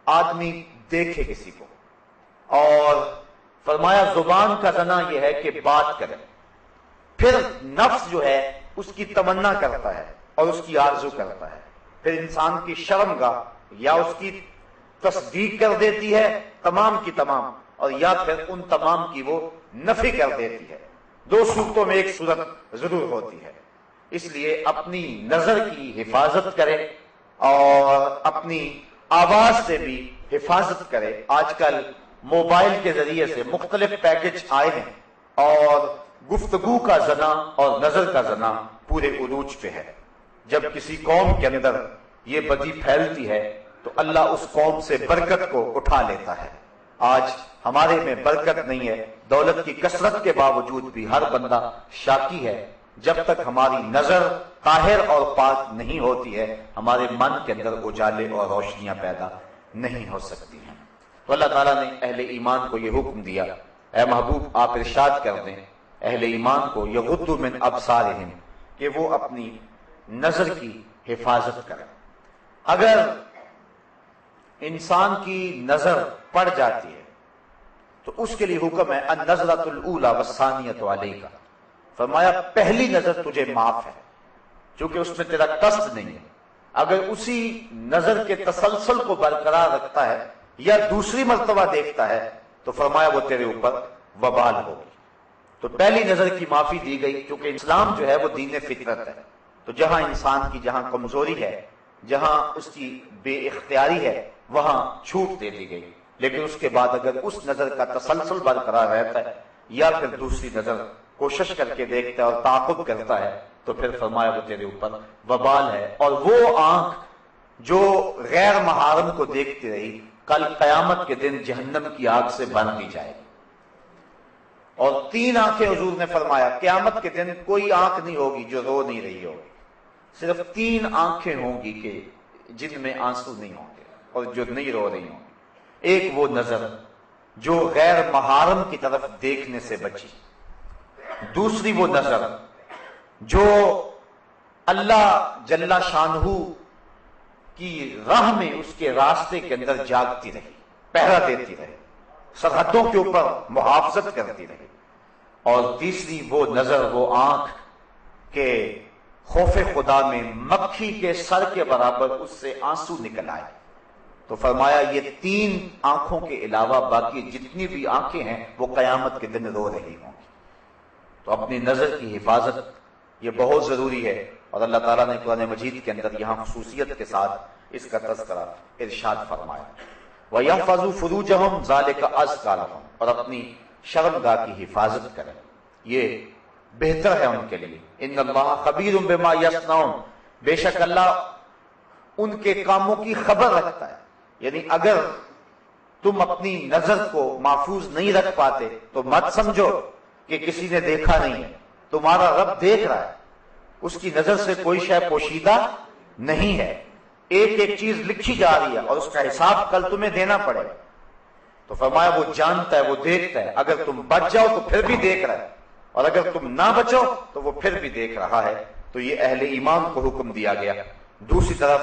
آدمی دیکھے کسی کو، اور فرمایا زبان کا زنا یہ ہے کہ بات کرے، پھر نفس جو ہے اس کی تمنا کرتا ہے اور اس کی آرزو کرتا ہے، پھر انسان کی شرمگاہ یا اس کی تصدیق کر دیتی ہے تمام کی تمام، اور یا پھر ان تمام کی وہ نفی کر دیتی ہے۔ دو صورتوں میں ایک صورت ضرور ہوتی ہے، اس لیے اپنی نظر کی حفاظت کرے اور اپنی آواز سے بھی حفاظت کرے۔ آج کل موبائل کے ذریعے سے مختلف پیکج آئے ہیں اور گفتگو کا زنا اور نظر کا زنا پورے عروج پہ ہے۔ جب کسی قوم کے اندر یہ بدی پھیلتی ہے تو اللہ اس قوم سے برکت کو اٹھا لیتا ہے۔ آج ہمارے میں برکت نہیں ہے، دولت کی کثرت کے باوجود بھی ہر بندہ شاکی ہے۔ جب تک ہماری نظر طاہر اور پاک نہیں ہوتی ہے، ہمارے من کے اندر اجالے اور روشنیاں پیدا نہیں ہو سکتی ہیں۔ تو اللہ تعالیٰ نے اہل ایمان کو یہ حکم دیا، اے محبوب آپ ارشاد کر دیں اہل ایمان کو یغضوا من ابصارہم، کہ وہ اپنی نظر کی حفاظت کریں۔ اگر انسان کی نظر پڑ جاتی ہے تو اس کے لیے حکم ہے النظرۃ الاولی والثانیۃ علیک، فرمایا پہلی نظر تجھے معاف ہے چونکہ اس میں تیرا قصد نہیں ہے۔ اگر اسی نظر کے تسلسل کو برقرار رکھتا ہے یا دوسری مرتبہ دیکھتا ہے تو فرمایا وہ تیرے اوپر وبال ہوگی۔ تو پہلی نظر کی معافی دی گئی کیونکہ اسلام جو ہے وہ دین فطرت ہے، تو جہاں انسان کی جہاں کمزوری ہے، جہاں اس کی بے اختیاری ہے، وہاں چھوٹ دے دی گئی۔ لیکن اس کے بعد اگر اس نظر کا تسلسل برقرار رہتا ہے یا پھر دوسری نظر کوشش کر کے دیکھتا ہے اور تعاقب کرتا ہے تو پھر فرمایا وہ تیرے اوپر وبال ہے۔ اور وہ آنکھ جو غیر محارم کو دیکھتی رہی کل قیامت کے دن جہنم کی آگ سے بن دی جائے گی۔ اور 3 آنکھیں حضور نے فرمایا قیامت کے دن کوئی آنکھ نہیں ہوگی جو رو نہیں رہی ہوگی، صرف 3 آنکھیں ہوں گی کہ جن میں آنسو نہیں ہوں گے اور جو نہیں رو رہی ہوں گی۔ ایک وہ نظر جو غیر محارم کی طرف دیکھنے سے بچی، دوسری وہ نظر جو اللہ جل شانہ کی راہ میں اس کے راستے کے اندر جاگتی رہی، پہرا دیتی رہی، سرحدوں کے اوپر محافظت کرتی رہی، اور تیسری وہ نظر، وہ آنکھ کہ خوف خدا میں مکھی کے سر کے برابر اس سے آنسو نکل آئے۔ تو فرمایا یہ 3 آنکھوں کے علاوہ باقی جتنی بھی آنکھیں ہیں وہ قیامت کے دن رو رہی ہوں گی۔ تو اپنی نظر کی حفاظت یہ بہت ضروری ہے، اور اللہ تعالیٰ نے قرآن مجید کے اندر یہاں خصوصیت کے ساتھ اس کا تذکرہ ارشاد فرمایا، وَيَحْفَظُوا فُرُوجَهُمْ ذَلِكَ أَزْكَىٰ لَهُمْ، اور اپنی شرمگاہ کی حفاظت کریں، یہ بہتر ہے ان کے لیے۔ ان اللہ خبیر بما یصنعون، بے شک اللہ ان کے کاموں کی خبر رکھتا ہے۔ یعنی اگر تم اپنی نظر کو محفوظ نہیں رکھ پاتے تو مت سمجھو کہ کسی نے دیکھا نہیں ہے، تمہارا رب دیکھ رہا ہے، اس کی نظر سے کوئی شے پوشیدہ نہیں ہے، ایک ایک چیز لکھی جا رہی ہے اور اس کا حساب کل تمہیں دینا پڑے گا۔ تو فرمایا وہ جانتا ہے، وہ دیکھتا ہے، اگر تم بچ جاؤ تو پھر بھی دیکھ رہا ہے، اور اگر تم نہ بچو تو وہ پھر بھی دیکھ رہا ہے۔ تو یہ اہل ایمان کو حکم دیا گیا۔ دوسری طرف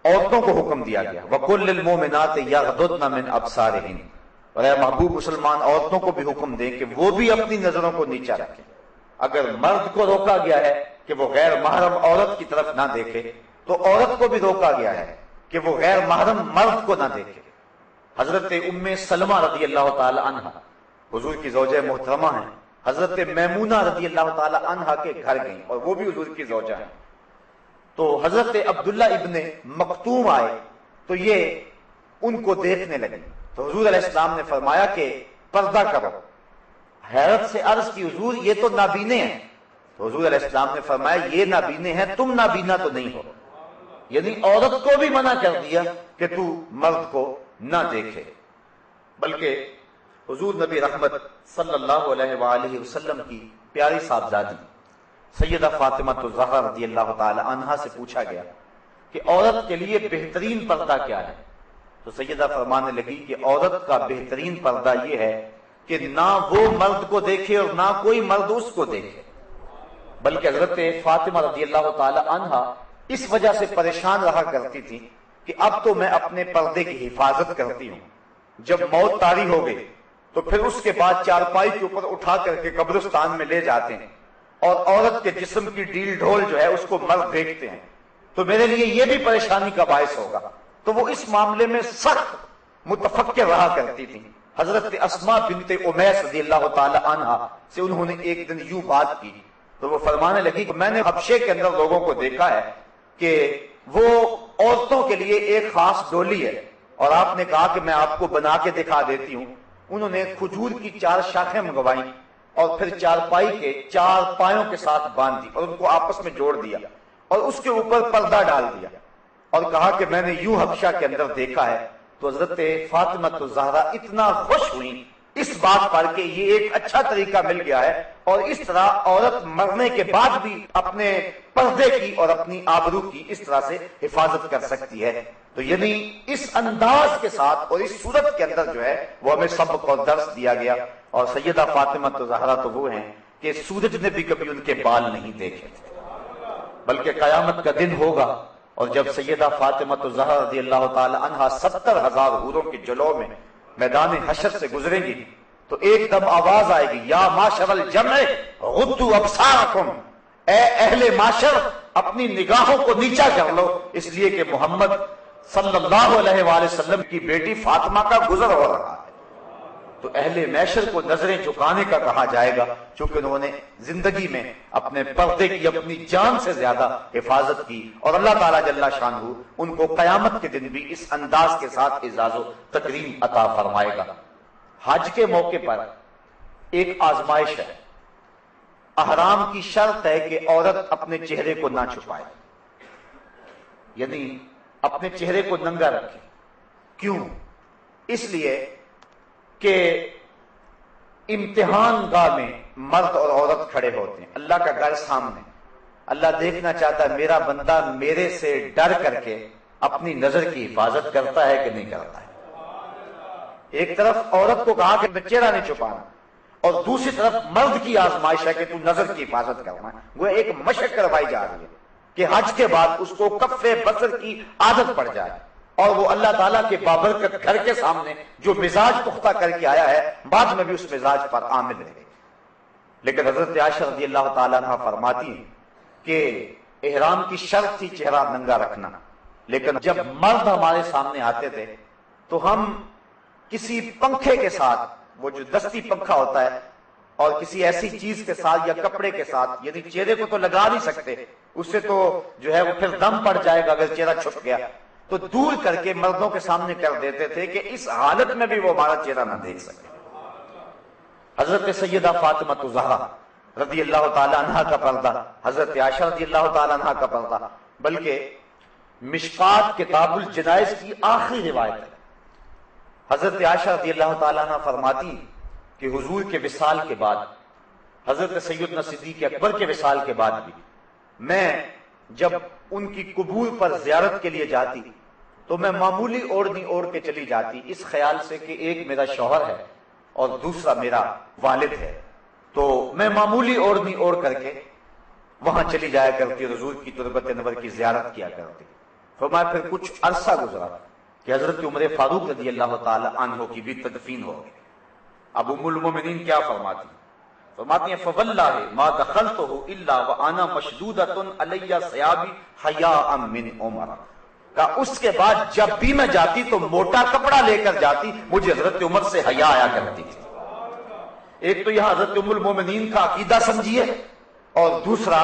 عورتوں کو حکم دیا گیا، وَقُلْ لِلْمُؤْمِنَاتِ يَغْضُضْنَ مِنْ أَبْصَارِهِنَّ، اور اے محبوب مسلمان عورتوں کو بھی حکم دیں کہ وہ بھی اپنی نظروں کو نیچا رکھیں۔ اگر مرد کو روکا گیا ہے کہ وہ غیر محرم عورت کی طرف نہ دیکھے تو عورت کو بھی روکا گیا ہے کہ وہ غیر محرم مرد کو نہ دیکھے۔ حضرت ام سلمہ رضی اللہ تعالی عنہ حضور کی زوجہ محترمہ ہیں، حضرت میمونہ رضی اللہ تعالی عنہ کے گھر گئیں اور وہ بھی حضور کی زوجہ ہیں۔ تو حضرت عبداللہ ابن مکتوم آئے تو یہ ان کو دیکھنے لگے، تو حضور علیہ السلام نے فرمایا کہ پردہ کرو۔ حیرت سے عرض کی حضور یہ تو نابینے ہیں، تو حضور علیہ السلام نے فرمایا یہ نابینے ہیں، تم نابینا تو نہیں ہو۔ یعنی عورت کو بھی منع کر دیا کہ تو مرد کو نہ دیکھے، بلکہ حضور نبی رحمت صلی اللہ علیہ وآلہ وسلم کی پیاری صاحبزادی سیدہ فاطمہ الزہرا رضی اللہ تعالی عنہا سے پوچھا گیا کہ عورت کے لیے بہترین پردہ کیا ہے؟ تو سیدہ فرمانے لگی کہ عورت کا بہترین پردہ یہ ہے کہ نہ وہ مرد کو دیکھے اور نہ کوئی مرد اس کو دیکھے۔ بلکہ حضرت فاطمہ رضی اللہ تعالی عنہا اس وجہ سے پریشان رہا کرتی تھی کہ اب تو میں اپنے پردے کی حفاظت کرتی ہوں، جب موت طاری ہو گئی تو پھر اس کے بعد چارپائی کے اوپر اٹھا کر کے قبرستان میں لے جاتے ہیں اور عورت کے جسم کی ڈیل ڈھول جو ہے اس کو مرد دیکھتے ہیں، تو میرے لیے یہ بھی پریشانی کا باعث ہوگا۔ تو وہ اس معاملے میں سخت متفکر رہا کرتی تھی۔ حضرت اسماء بنت امیس رضی اللہ تعالی عنہا سے انہوں نے ایک دن یوں بات کی تو وہ فرمانے لگی کہ میں نے حبشے کے اندر لوگوں کو دیکھا ہے کہ وہ عورتوں کے لیے ایک خاص ڈولی ہے، اور آپ نے کہا کہ میں آپ کو بنا کے دکھا دیتی ہوں۔ انہوں نے کھجور کی 4 شاخیں منگوائیں اور پھر چارپائی کے 4 پایوں کے ساتھ باندھ دی اور ان کو آپس میں جوڑ دیا اور اس کے اوپر پردہ ڈال دیا اور کہا کہ میں نے یوں حبشہ کے اندر دیکھا ہے۔ تو حضرت فاطمہ الزہرا اتنا خوش ہوئی اس بات پر کہ یہ ایک اچھا طریقہ مل گیا ہے اور اس طرح عورت مرنے کے بعد بھی اپنے پردے کی اور اپنی آبرو کی اس طرح سے حفاظت کر سکتی ہے. تو یعنی اس انداز کے ساتھ اور اس صورت کے اندر جو ہے وہ ہمیں سبق اور درس دیا گیا. اور سیدہ فاطمہ زہرا تو وہ ہیں کہ سورج نے بھی کبھی ان کے بال نہیں دیکھے تھے، بلکہ قیامت کا دن ہوگا اور جب سیدہ فاطمہ زہرا رضی اللہ تعالی عنہا 70,000 حوروں کے جلوہ میں میدان حشر سے گزریں گی تو ایک دم آواز آئے گی، یا معشر الجمع غضوا ابصارکم، اے اہل معاشر اپنی نگاہوں کو نیچا کر لو، اس لیے کہ محمد صلی اللہ علیہ وآلہ وسلم کی بیٹی فاطمہ کا گزر ہو رہا ہے. تو اہل معاشر کو نظریں جھکانے کا کہا جائے گا چونکہ انہوں نے زندگی میں اپنے پردے کی اپنی جان سے زیادہ حفاظت کی، اور اللہ تعالیٰ جل شانہ ان کو قیامت کے دن بھی اس انداز کے ساتھ اعزاز و تکریم عطا فرمائے گا. حج کے موقع پر ایک آزمائش ہے. احرام کی شرط ہے کہ عورت اپنے چہرے کو نہ چھپائے، یعنی اپنے چہرے کو ننگا رکھے. کیوں؟ اس لیے کہ امتحان گاہ میں مرد اور عورت کھڑے ہوتے ہیں، اللہ کا گھر سامنے. اللہ دیکھنا چاہتا ہے میرا بندہ میرے سے ڈر کر کے اپنی نظر کی حفاظت کرتا ہے کہ نہیں کرتا ہے. ایک طرف عورت کو کہا کہ چہرہ نہیں چھپانا اور دوسری طرف مرد کی آزمائش ہے کہ تو نظر کی حفاظت کرنا. وہ ایک مشق کروائی جا رہی ہے کہ حج کے بعد اس کو کف بصر کی عادت پڑ جائے اور وہ اللہ تعالیٰ کے بابرکت گھر کے سامنے جو مزاج پختہ کر کے آیا ہے بعد میں بھی اس مزاج پر عامل رہے. لیکن حضرت عائشہ رضی اللہ تعالیٰ عنہ فرماتی ہیں کہ احرام کی شرط تھی چہرہ ننگا رکھنا، لیکن جب مرد ہمارے سامنے آتے تھے تو ہم کسی پنکھے کے ساتھ، وہ جو دستی پنکھا ہوتا ہے، اور کسی ایسی چیز کے ساتھ یا کپڑے کے ساتھ، یعنی چہرے کو تو لگا نہیں سکتے، اس سے تو جو ہے وہ پھر دم پڑ جائے گا اگر چہرہ چھپ گیا، تو دور کر کے مردوں کے سامنے کر دیتے تھے کہ اس حالت میں بھی وہ ہمارا چہرہ نہ دیکھ سکے. حضرت سیدہ فاطمہ زہرا رضی اللہ تعالی عنہا کا پردہ، حضرت عائشہ رضی اللہ تعالی عنہا کا پردہ، بلکہ مشکات کتاب الجنائز کی آخری روایت ہے. حضرت عائشہ رضی اللہ تعالی عنہ فرماتی کہ حضور کے وصال کے بعد، حضرت سیدنا صدیق اکبر کے وصال کے بعد بھی میں جب ان کی قبور پر زیارت کے لیے جاتی تو میں معمولی اوڑھنی اوڑھ کے چلی جاتی، اس خیال سے کہ ایک میرا شوہر ہے اور دوسرا میرا والد ہے، تو میں معمولی اوڑھنی اوڑھ کر کے وہاں چلی جایا کرتی، حضور کی تربت انور کی زیارت کیا کرتی. فرمایا پھر کچھ عرصہ گزرا کہ حضرت عمر فاروق رضی اللہ تعالی عنہ کی بھی تدفین ہو گئی. اب ام المومنین کیا فرماتی ہیں؟ فرماتی ہیں فواللہ ما دخلتہ الا وانا مشدودۃ علی ثیابی حیاء من عمر، کہ اس کے بعد جب بھی میں جاتی تو موٹا کپڑا لے کر جاتی، مجھے حضرت عمر سے حیا آیا کرتی تھی. ایک تو یہاں حضرت ام المومنین کا عقیدہ سمجھیے، اور دوسرا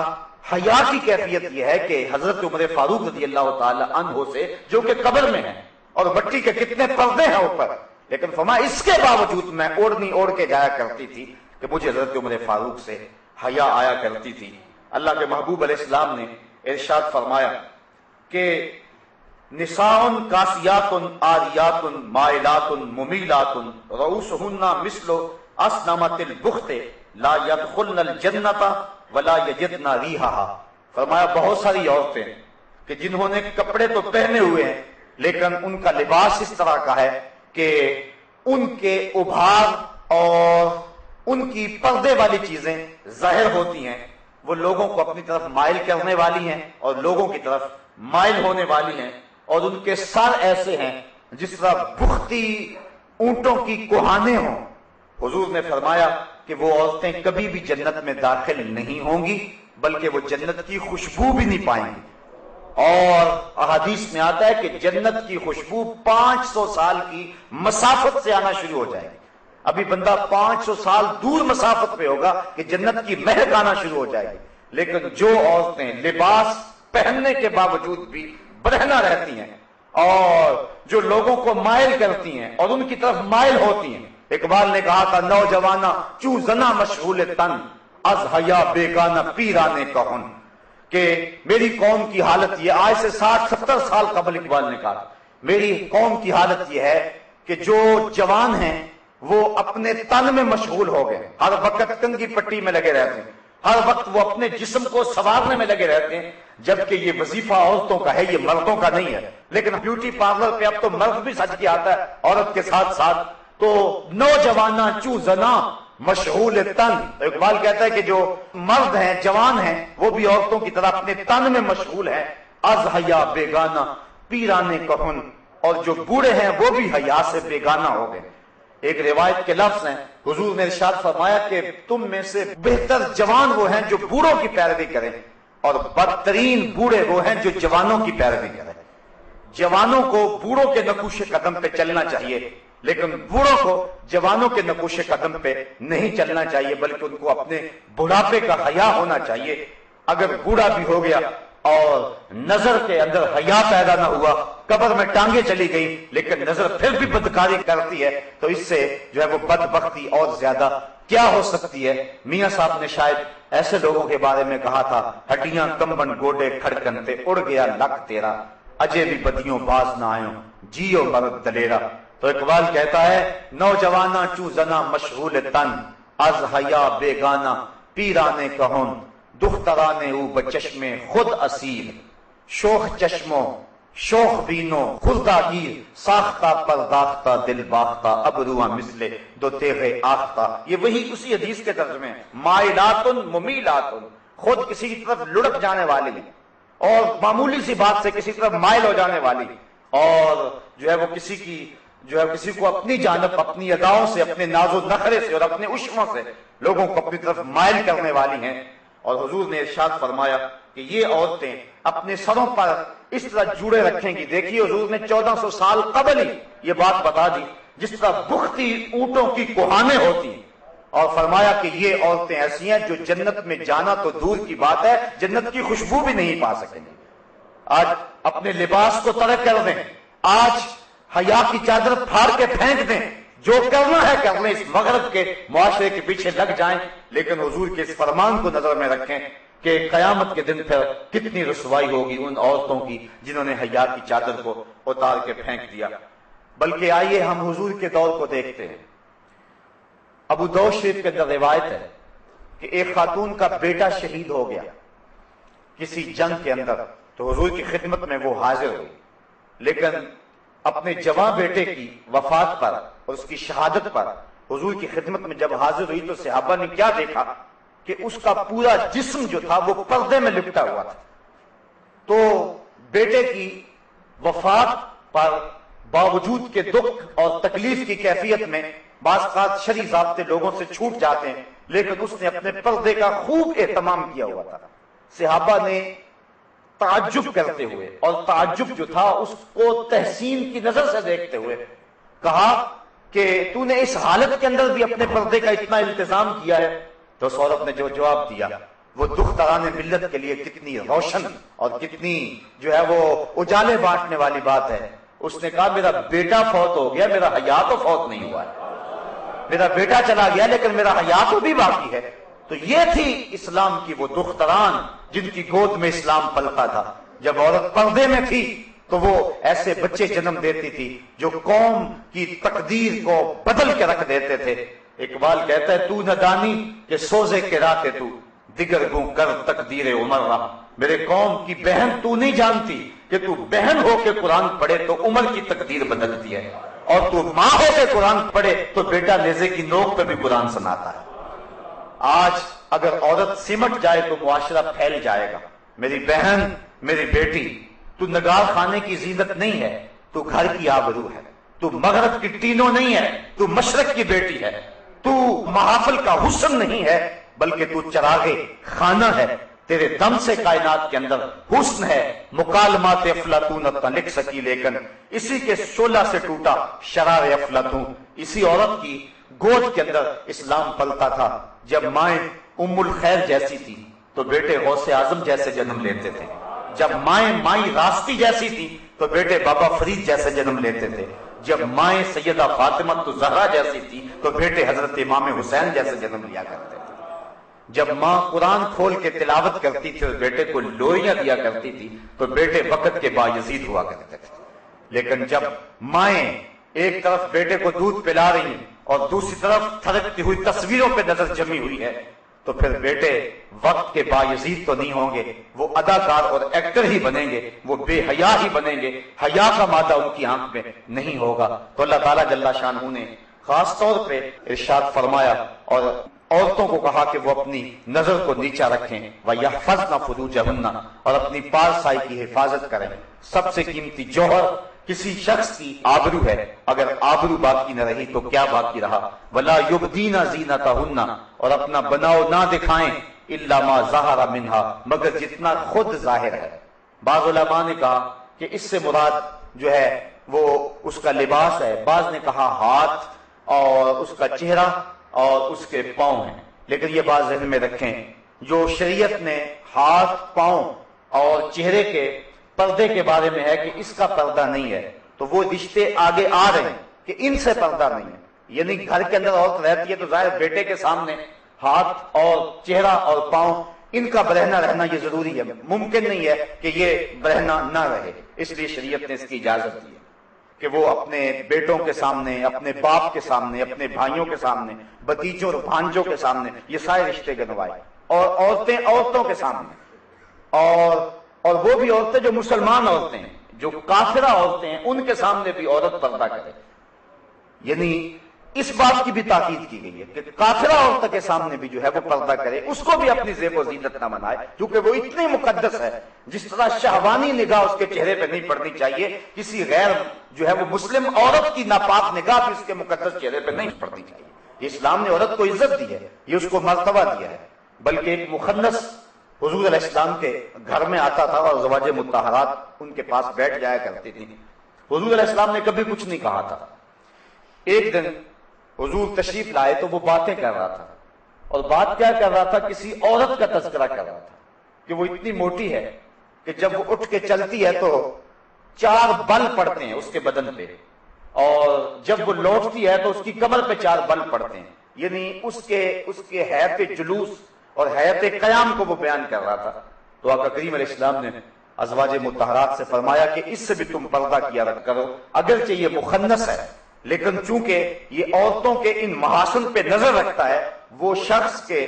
حیا کی کیفیت یہ ہے کہ حضرت عمر فاروق رضی اللہ تعالی عنہ سے جو کہ قبر میں ہے اور مٹی کے کتنے پردے ہیں اوپر، لیکن فرمایا اس کے باوجود میں اوڑھنی اوڑھ کے جایا کرتی تھی کہ مجھے حضرت عمر فاروق سے حیا آیا کرتی تھی. اللہ کے محبوب علیہ السلام نے ارشاد فرمایا کہ نساء کاسیات عاریات مائلات ممیلات رؤوسہن مثل اسنمۃ البخت لا يدخلن الجنۃ ولا یجدن ریحہا. فرمایا بہت ساری عورتیں کہ جنہوں نے کپڑے تو پہنے ہوئے ہیں لیکن ان کا لباس اس طرح کا ہے کہ ان کے ابھار اور ان کی پردے والی چیزیں ظاہر ہوتی ہیں، وہ لوگوں کو اپنی طرف مائل کرنے والی ہیں اور لوگوں کی طرف مائل ہونے والی ہیں، اور ان کے سر ایسے ہیں جس طرح بختی اونٹوں کی کوہانے ہوں. حضور نے فرمایا کہ وہ عورتیں کبھی بھی جنت میں داخل نہیں ہوں گی بلکہ وہ جنت کی خوشبو بھی نہیں پائیں گی. اور احادیث میں آتا ہے کہ جنت کی خوشبو 500 سال کی مسافت سے آنا شروع ہو جائے گی. ابھی بندہ 500 سال دور مسافت پہ ہوگا کہ جنت کی مہک آنا شروع ہو جائے گی. لیکن جو عورتیں لباس پہننے کے باوجود بھی برہنہ رہتی ہیں اور جو لوگوں کو مائل کرتی ہیں اور ان کی طرف مائل ہوتی ہیں، اقبال نے کہا تھا نوجوانہ چو زنا مشغول تن از حیا بیگانہ پیرانے کہن، کہ میری قوم کی حالت یہ، آج سے 60-70 سال قبل اقبال نے کہا میری قوم کی حالت یہ ہے کہ جو جوان ہیں وہ اپنے تن میں مشغول ہو گئے، ہر وقت کنگھی پٹی میں لگے رہتے ہیں، ہر وقت وہ اپنے جسم کو سنوارنے میں لگے رہتے ہیں، جبکہ یہ وظیفہ عورتوں کا ہے، یہ مردوں کا نہیں ہے۔ لیکن بیوٹی پارلر پہ اب تو مرد بھی سج کے آتا ہے عورت کے ساتھ ساتھ۔ تو نوجوانہ چو زنا مشغول تن، اقبال کہتا ہے کہ جو مرد ہیں، جوان ہیں، وہ بھی عورتوں کی طرح اپنے تن میں مشغول ہیں۔ از حیا بیگانہ پیرانے کہن، اور جو بوڑھے ہیں وہ بھی حیا سے بیگانہ ہو گئے۔ ایک روایت کے لفظ ہیں، حضور نے ارشاد فرمایا کہ تم میں سے بہتر جوان وہ ہیں جو بوڑھوں کی پیروی کریں، اور بدترین بوڑھے وہ ہیں جو جوانوں کی پیروی کریں۔ جوانوں کو بوڑھوں کے نقوش قدم پہ چلنا چاہیے، لیکن بوڑھوں کو جوانوں کے نقوش قدم پہ نہیں چلنا چاہیے، بلکہ ان کو اپنے بڑھاپے کا حیا ہونا چاہیے۔ اگر بوڑھا بھی ہو گیا اور نظر کے اندر حیا پیدا نہ ہوا، قبر میں ٹانگیں چلی گئی، لیکن نظر پھر بھی بدکاری کرتی ہے، تو اس سے جو ہے وہ بدبختی اور زیادہ کیا ہو سکتی ہے۔ میاں صاحب نے شاید ایسے لوگوں کے بارے میں کہا تھا، ہڈیاں کمبن گوڈے کھڑکن تے اڑ گیا لک تیرا، اجے بھی بدیوں باز نہ آئوں جیو مرد دلیرا۔ تو اقبال کہتا ہے، نوجوانہ چو زنا مشغول تن، از حیا بیگانہ پیرانے کہن، دخترانے او بچشم خود اسیر، شوخ چشموں شوخ بینوں خردہ گیر، ساختہ پرداختہ دل باختہ ابرواں مثل دو تیغے آختہ۔ یہ وہی اسی حدیث کے ترجمے ہیں، مائلاتن ممیلاتن، خود کسی کی طرف لڑک جانے والی اور معمولی سی بات سے کسی طرف مائل ہو جانے والی، اور جو ہے وہ کسی کو اپنی جانب اپنی اداؤں سے، اپنے ناز و نخرے سے اور اپنے عشموں سے لوگوں کو اپنی طرف مائل کرنے والی ہیں۔ اور حضور نے ارشاد فرمایا کہ یہ عورتیں اپنے سروں پر اس طرح جوڑے رکھیں گی۔ دیکھیے حضور نے 1400 سال قبل ہی یہ بات بتا دی، جس طرح بختی اونٹوں کی کوہانیں ہوتی ہیں، اور فرمایا کہ یہ عورتیں ایسی ہیں جو جنت میں جانا تو دور کی بات ہے، جنت کی خوشبو بھی نہیں پا سکیں گے۔ آج اپنے لباس کو ترک کر دیں، آج حیا کی چادر پھاڑ کے پھینک دیں، جو کرنا ہے کر لیں، اس مغرب کے معاشرے کے پیچھے لگ جائیں، لیکن حضور کے اس فرمان کو نظر میں رکھیں کہ قیامت کے دن پھر کتنی رسوائی ہوگی ان عورتوں کی جنہوں نے حیا کی چادر کو اتار کے پھینک دیا۔ بلکہ آئیے ہم حضور کے دور کو دیکھتے ہیں۔ ابو داؤد شریف کے اندر روایت ہے کہ ایک خاتون کا بیٹا شہید ہو گیا کسی جنگ کے اندر، تو حضور کی خدمت میں وہ حاضر ہوئی، لیکن اپنے جوان بیٹے کی وفات پر اور اس کی شہادت پر حضور کی خدمت میں جب حاضر ہوئی تو صحابہ نے کیا دیکھا کہ اس کا پورا جسم جو تھا وہ پردے میں لپٹا ہوا تھا۔ تو بیٹے کی وفات پر باوجود کے دکھ اور تکلیف کی کیفیت میں بعض اوقات شرعی ضابطے لوگوں سے چھوٹ جاتے ہیں، لیکن اس نے اپنے پردے کا خوب اہتمام کیا ہوا تھا۔ صحابہ نے تعجب کرتے ہوئے، اور تعجب جو تھا اس کو تحسین کی نظر سے دیکھتے ہوئے، کہا کہ تو نے اس حالت کے اندر بھی اپنے پردے کا اتنا التزام کیا ہے؟ تو اس عورت نے جو جواب دیا وہ دختران ملت کے لیے کتنی روشن اور کتنی جو ہے وہ اجالے بانٹنے والی بات ہے۔ اس نے کہا میرا بیٹا فوت ہو گیا، میرا حیا تو فوت نہیں ہوا ہے، میرا بیٹا چلا گیا لیکن میرا حیا تو بھی باقی ہے۔ تو یہ تھی اسلام کی وہ دختران جن کی گود میں اسلام پلتا تھا۔ جب عورت پردے میں تھی تو وہ ایسے بچے جنم دیتی تھی جو قوم کی تقدیر کو بدل کے رکھ دیتے تھے۔ اقبال کہتا ہے، تو نہ دانی کہ سوزے کے راتے تو دیگر گوں کر تقدیر عمر رہا۔ میرے قوم کی بہن تو نہیں جانتی کہ تو بہن ہو کے قرآن پڑھے تو عمر کی تقدیر بدلتی ہے، اور تو ماں ہو کے قرآن پڑھے تو بیٹا نیزے کی نوک پہ بھی قرآن سناتا ہے۔ آج اگر عورت سمٹ جائے تو معاشرہ پھیل جائے گا۔ میری بہن، میری بیٹی، تو نگار خانے کی زینت نہیں ہے، تو گھر کی آبرو ہے، تو مغرب کی ٹینوں نہیں ہے، تو مشرق کی بیٹی ہے، تو محافل کا حسن نہیں ہے بلکہ تو چراغے خانہ ہے۔ تیرے دم سے کائنات کے اندر حسن ہے، مکالمات افلاطون نہ لکھ سکی لیکن اسی کے شعلہ سے ٹوٹا شرار افلاطون۔ اسی عورت کی گود کے اندر اسلام پلتا تھا۔ جب مائیں ام الخیر جیسی تھی تو بیٹے غوث اعظم جیسے جنم لیتے تھے، جب مائیں مائی راستی جیسی تھی تو بیٹے بابا فرید جیسے جنم لیتے تھے، جب مائیں سیدہ فاطمہ زہرا جیسی تھی تو بیٹے حضرت امام حسین جیسے جنم لیا کرتے تھے، جب ماں قرآن کھول کے تلاوت کرتی تھی اور بیٹے کو لوریاں دیا کرتی تھی تو بیٹے وقت کے بایزید ہوا کرتے تھے۔ لیکن جب مائیں ایک طرف بیٹے کو دودھ پلا رہی ہیں اور دوسری طرف تھرکتی ہوئی تصویروں پہ نظر جمی ہوئی ہے، تو پھر بیٹے وقت کے بایزید تو نہیں ہوں گے، وہ اداکار اور ایکٹر ہی بنیں گے، وہ بے حیا ہی بنیں گے، حیا کا مادہ ان کی آنکھ میں نہیں ہوگا۔ تو اللہ تعالیٰ جل شانہ نے خاص طور پہ ارشاد فرمایا اور عورتوں کو کہا کہ وہ اپنی نظر کو نیچا رکھیں، وَيَحْفَظْنَ فُرُوجَهُنَّ، اور اپنی پارسائی کی حفاظت کریں۔ سب سے قیمتی جوہر کسی شخص کی آبرو ہے، اگر آبرو باقی نہ رہی تو کیا باقی رہا؟ وَلَا يُبْدِينَ زِينَتَهُنَّ، اور اپنا بناؤ نہ دکھائیں، إِلَّا مَا ظَهَرَ مِنْهَا، مگر جتنا خود ظاہر ہے۔ بعض علماء نے کہا کہ اس سے مراد جو ہے وہ اس کا لباس ہے، بعض نے کہا ہاتھ اور اس کا چہرہ اور اس کے پاؤں ہیں، لیکن یہ بات ذہن میں رکھیں، جو شریعت نے ہاتھ، پاؤں اور چہرے کے پردے کے بارے میں ہے کہ اس کا پردہ نہیں ہے، تو وہ رشتے آگے آ رہے ہیں کہ ان سے پردہ نہیں ہے، یعنی گھر کے اندر عورت رہتی ہے تو ظاہر بیٹے کے سامنے ہاتھ اور چہرہ اور پاؤں ان کا برہنا رہنا یہ ضروری ہے، ممکن نہیں ہے کہ یہ برہنا نہ رہے، اس لیے شریعت نے اس کی اجازت دی ہے کہ وہ اپنے بیٹوں کے سامنے، اپنے باپ کے سامنے، اپنے بھائیوں کے سامنے، بھتیجوں اور بھانجوں کے سامنے یہ سارے رشتے گنوائے، اور عورتیں عورتوں کے سامنے، اور وہ بھی عورتیں جو مسلمان عورتیں ہیں، جو کافرہ عورتیں ہیں، ان کے سامنے بھی عورت پردہ کرے۔ یعنی اس بات کی بھی تاکید کی گئی ہے کہ کافرہ عورت کے سامنے بھی جو ہے وہ پردہ کرے، اس کو بھی اپنی زیب و زینت نہ بنائے، کیونکہ وہ اتنی مقدس ہے، جس طرح شہوانی نگاہ اس کے چہرے پہ نہیں پڑنی چاہیے، کسی غیر جو ہے وہ مسلم عورت کی ناپاک نگاہ بھی اس کے مقدس چہرے پہ نہیں پڑنی چاہیے۔ اسلام نے عورت کو عزت دی ہے، یہ اس کو مرتبہ دیا ہے، بلکہ ایک مخنث حضور علیہ السلام کے گھر میں آتا تھا اور زواج مطہرات ان کے پاس بیٹھ جایا کرتی تھی، حضور علیہ السلام نے کبھی کچھ نہیں کہا تھا۔ ایک دن حضور تشریف لائے تو وہ باتیں کر رہا تھا، اور بات کیا کر رہا تھا؟ کسی عورت کا تذکرہ کر رہا تھا کہ وہ اتنی موٹی ہے کہ جب وہ اٹھ کے چلتی ہے تو 4 بل پڑتے ہیں اس کے بدن پہ، اور جب وہ لوٹتی ہے تو اس کی کمر پہ 4 بل پڑتے ہیں، یعنی اس کے حیات جلوس اور حیات قیام کو وہ بیان کر رہا تھا۔ تو آقا کریم علیہ السلام نے ازواج مطہرات سے فرمایا کہ اس سے بھی تم پردہ کیا کرو، اگرچہ یہ مخنث ہے لیکن چونکہ یہ عورتوں کے ان محاسن پہ نظر رکھتا ہے، وہ شخص کے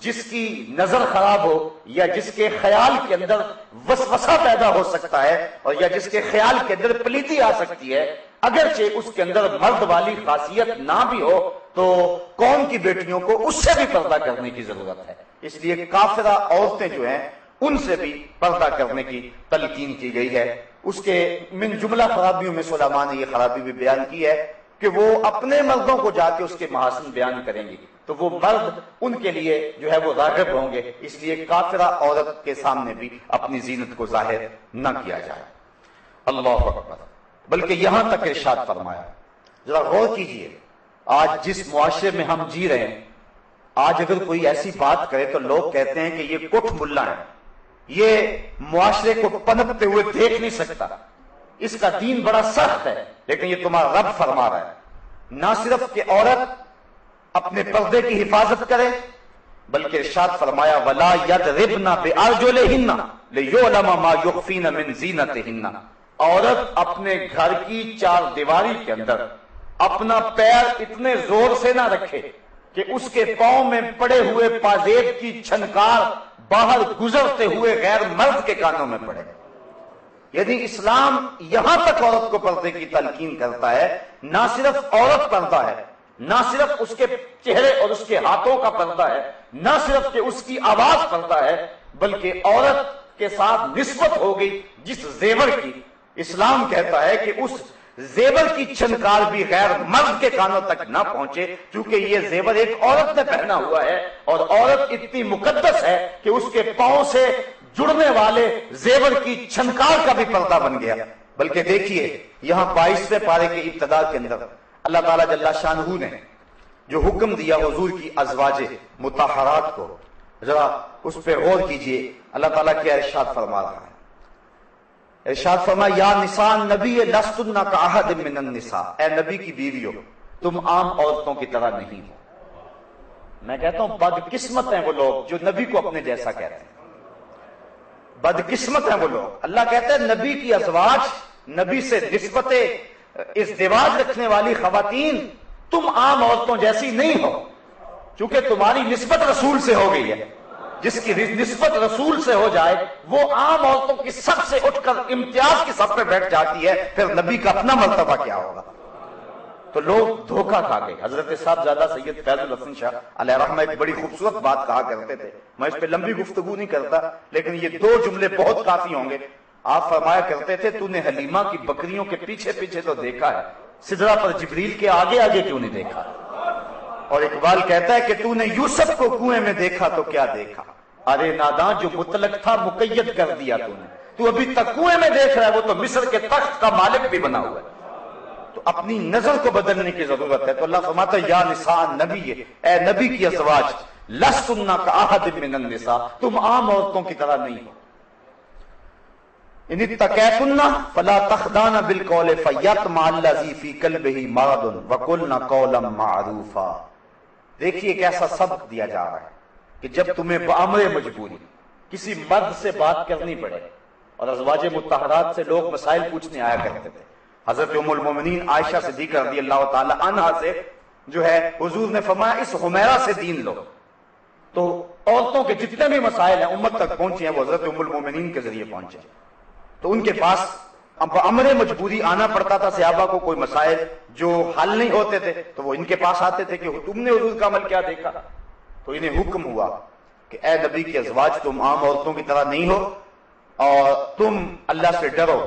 جس کی نظر خراب ہو یا جس کے خیال کے اندر وسوسہ پیدا ہو سکتا ہے اور یا جس کے خیال کے اندر پلیتی آ سکتی ہے، اگرچہ اس کے اندر مرد والی خاصیت نہ بھی ہو تو قوم کی بیٹیوں کو اس سے بھی پردہ کرنے کی ضرورت ہے۔ اس لیے کافرہ عورتیں جو ہیں ان سے بھی پردہ کرنے کی تلقین کی گئی ہے۔ اس کے من جملہ خرابیوں میں علماء نے یہ خرابی بھی بیان کی ہے کہ وہ اپنے مردوں کو جا کے اس کے محاسن بیان کریں گے تو وہ مرد ان کے لیے جو ہے وہ راغب ہوں گے، اس لیے کافرہ عورت کے سامنے بھی اپنی زینت کو ظاہر نہ کیا جائے۔ اللہ اکبر۔ بلکہ یہاں تک ارشاد فرمایا، ذرا غور کیجئے، آج جس معاشرے میں ہم جی رہے ہیں، آج اگر کوئی ایسی بات کرے تو لوگ کہتے ہیں کہ یہ کٹ ملا ہے، یہ معاشرے کو پنپتے ہوئے دیکھ نہیں سکتا، اس کا دین بڑا سخت ہے، لیکن یہ تمہارا رب فرما رہا ہے نہ صرف کہ عورت اپنے پردے کی حفاظت کرے، بلکہ ارشاد فرمایا وَلَا يَضْرِبْنَ بِأَرْجُلِهِنَّ لِيُعْلَمَ مَا يُخْفِينَ مِنْ زِينَتِهِنَّ، عورت اپنے گھر کی 4 دیواری کے اندر اپنا پیر اتنے زور سے نہ رکھے کہ اس کے پاؤں میں پڑے ہوئے پازیب کی چھنکار باہر گزرتے ہوئے غیر مرد کے کانوں میں پڑے۔ یعنی اسلام یہاں تک عورت کو پردے کی تلقین کرتا ہے، نہ صرف عورت پردہ ہے، نہ صرف اس کے چہرے اور اس کے ہاتھوں کا پردہ ہے، نہ صرف کہ اس کی آواز پردہ ہے، بلکہ عورت کے ساتھ نسبت ہو گئی جس زیور کی، اسلام کہتا ہے کہ اس زیور کی چھنکار بھی غیر مرد کے کانوں تک نہ پہنچے، کیونکہ یہ زیور ایک عورت نے پہنا ہوا ہے اور عورت اتنی مقدس ہے کہ اس کے پاؤں سے جڑنے والے زیور کی چھنکار کا بھی پردہ بن گیا۔ بلکہ دیکھیے یہاں 22ویں پارے کے ابتدا کے اندر اللہ تعالیٰ جل شانہ نے جو حکم دیا حضور کی ازواج مطہرات کو، ذرا اس پہ غور کیجئے، اللہ تعالیٰ کیا ارشاد فرما رہا ہے۔ ارشاد فرما یا نساء نبی لستن کاحد من النساء، اے نبی کی بیویوں تم عام عورتوں کی طرح نہیں ہو۔ میں کہتا ہوں بدقسمت ہیں وہ لوگ جو نبی کو اپنے جیسا کہتے ہیں، بدقسمت ہیں وہ لوگ۔ اللہ کہتا ہے نبی کی ازواج، نبی سے نسبت ازدواج رکھنے والی خواتین تم عام عورتوں جیسی نہیں ہو، چونکہ تمہاری نسبت رسول سے ہو گئی ہے. جس کی نسبت رسول سے ہو جائے وہ عام عورتوں کی سب سے اٹھ کر امتیاز کی سب پہ بیٹھ جاتی ہے، پھر نبی کا اپنا مرتبہ کیا ہوگا؟ تو لوگ دھوکہ کھا گئے. حضرت صاحبزادہ سید فیض الحسن شاہ علیہ رحمہ ایک بڑی خوبصورت بات کہا کرتے تھے. میں اس پہ لمبی گفتگو نہیں کرتا، لیکن یہ 2 جملے بہت کافی ہوں گے. آپ فرمایا کرتے تھے تو نے حلیمہ کی بکریوں کے پیچھے پیچھے تو دیکھا ہے، سدرہ پر جبریل کے آگے آگے کیوں نہیں دیکھا؟ اور اقبال کہتا ہے کہ تو نے یوسف کو کنویں میں دیکھا تو کیا دیکھا؟ ارے ناداں جو مطلق تھا مقید کر دیا تو نے، تو ابھی تک کنویں میں دیکھ رہا ہے، وہ تو مصر کے تخت کا مالک بھی بنا ہوا ہے. تو اپنی نظر کو بدلنے کی ضرورت ہے. تو اللہ فرماتا ہے یا نساء نبی، اے نبی کی ازواج، لستن کاحد من النساء، تم عام عورتوں کی طرح نہیں ہو. ان اتقیتن فلا تخضعن بالقول فیطمع الذی فی قلبہ مرض وقلن قولا معروفا. دیکھیے ایک ایسا سبق دیا جا رہا ہے کہ جب تمہیں بامر مجبوری کسی مرد سے بات کرنی پڑے، اور ازواج مطہرات سے لوگ مسائل پوچھنے آیا کرتے تھے. حضرت ام المومنین عائشہ صدیقہ رضی اللہ تعالی عنہا سے جو ہے حضور نے فرمایا اس حمیرہ سے دین لو. تو عورتوں کے جتنے بھی مسائل ہیں امت تک پہنچے ہیں وہ حضرت ام المومنین کے ذریعے پہنچے. تو ان کے پاس امر مجبوری آنا پڑتا تھا. صحابہ کو کوئی مسائل جو حل نہیں ہوتے تھے تو وہ ان کے پاس آتے تھے کہ تم نے حضور کا عمل کیا دیکھا. تو انہیں حکم ہوا کہ اے نبی کے ازواج تم عام عورتوں کی طرح نہیں ہو اور تم اللہ سے ڈرو.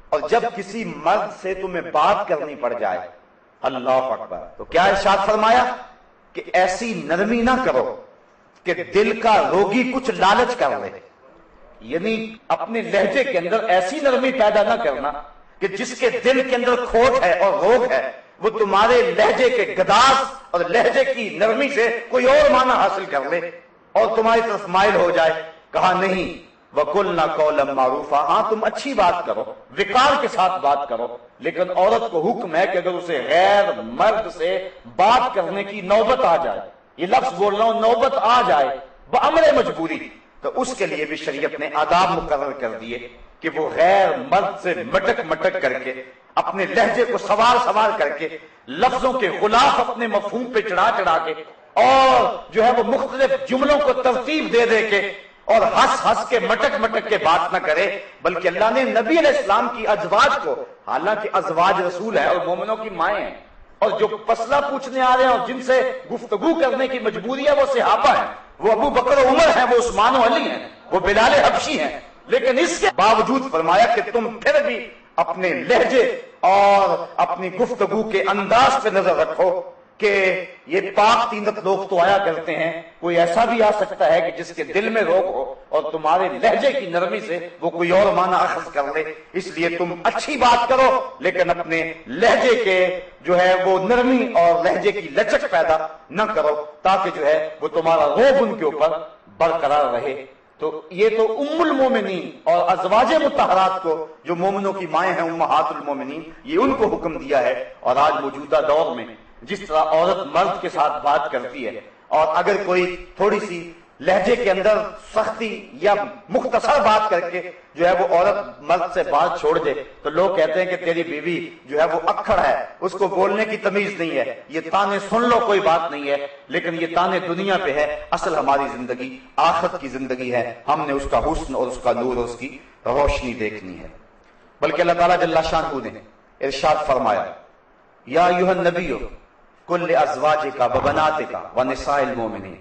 اور جب کسی مرد سے تمہیں بات کرنی پڑ جائے، اللہ اکبر، تو کیا ارشاد فرمایا کہ ایسی نرمی نہ کرو کہ دل کا روگی کچھ لالچ کر لے. یعنی اپنے لہجے کے اندر ایسی نرمی پیدا نہ کرنا کہ جس کے دل کے اندر کھوٹ ہے اور روگ ہے وہ تمہارے لہجے کے گداز اور لہجے کی نرمی سے کوئی اور معنی حاصل کر لے اور تمہاری طرف مائل ہو جائے. کہا نہیں، وَقُلْنَا قَوْلًا مَعْرُوفًا، ہاں تم اچھی بات کرو، وقار کے ساتھ بات کرو، لیکن عورت کو حکم ہے کہ اگر اسے غیر مرد سے بات کرنے کی نوبت آ جائے، یہ لفظ بول رہا ہوں، نوبت آ جائے بامر مجبوری، تو اس کے لیے بھی شریعت نے آداب مقرر کر دیے کہ وہ غیر مرد سے مٹک مٹک کر کے اپنے لہجے کو سوار کر کے لفظوں کے غلاف اپنے مفہوم پہ چڑھا کے اور جو ہے وہ مختلف جملوں کو ترتیب دے کے اور ہنس کے مٹک کے بات نہ کرے. بلکہ اللہ نے نبی علیہ السلام کی ازواج کو، حالانکہ ازواج رسول ہے اور مومنوں کی مائیں ہیں، اور جو مسئلہ پوچھنے آ رہے ہیں اور جن سے گفتگو کرنے کی مجبوری ہے وہ صحابہ ہیں، وہ ابو بکر و عمر ہیں، وہ عثمان و علی ہیں، وہ بلال حبشی ہیں. لیکن اس کے باوجود فرمایا کہ تم پھر بھی اپنے لہجے اور اپنی گفتگو کے انداز پہ نظر رکھو کہ یہ پاک تینت لوگ تو آیا کرتے ہیں، کوئی ایسا بھی آ سکتا ہے کہ جس کے دل میں روگ ہو اور تمہارے لہجے کی نرمی سے وہ کوئی اور معنی اخذ کر لے. اس لیے تم اچھی بات کرو لیکن اپنے لہجے کے جو ہے وہ نرمی اور لہجے کی لچک پیدا نہ کرو تاکہ جو ہے وہ تمہارا روب ان کے اوپر برقرار رہے. تو یہ تو ام المومنین اور ازواج مطہرات کو جو مومنوں کی مائیں ہیں امہات المومنین، یہ ان کو حکم دیا ہے. اور آج موجودہ دور میں جس طرح عورت مرد کے ساتھ بات کرتی ہے اور اگر کوئی تھوڑی سی لہجے کے اندر سختی یا مختصر بات کر کے جو ہے وہ عورت مرد سے بات چھوڑ دے تو لوگ کہتے ہیں کہ تیری بیوی جو ہے وہ اکھڑ ہے، اس کو بولنے کی تمیز نہیں ہے، یہ تانے سن لو کوئی بات نہیں ہے. لیکن یہ تانے دنیا پہ ہے، اصل ہماری زندگی آخرت کی زندگی ہے. ہم نے اس کا حسن اور اس کا نور اور اس کی روشنی دیکھنی ہے. بلکہ اللہ تعالیٰ جل شانہ نے ارشاد فرمایا یا ایھا النبی قل لازواجک وبناتک ونساء المؤمنین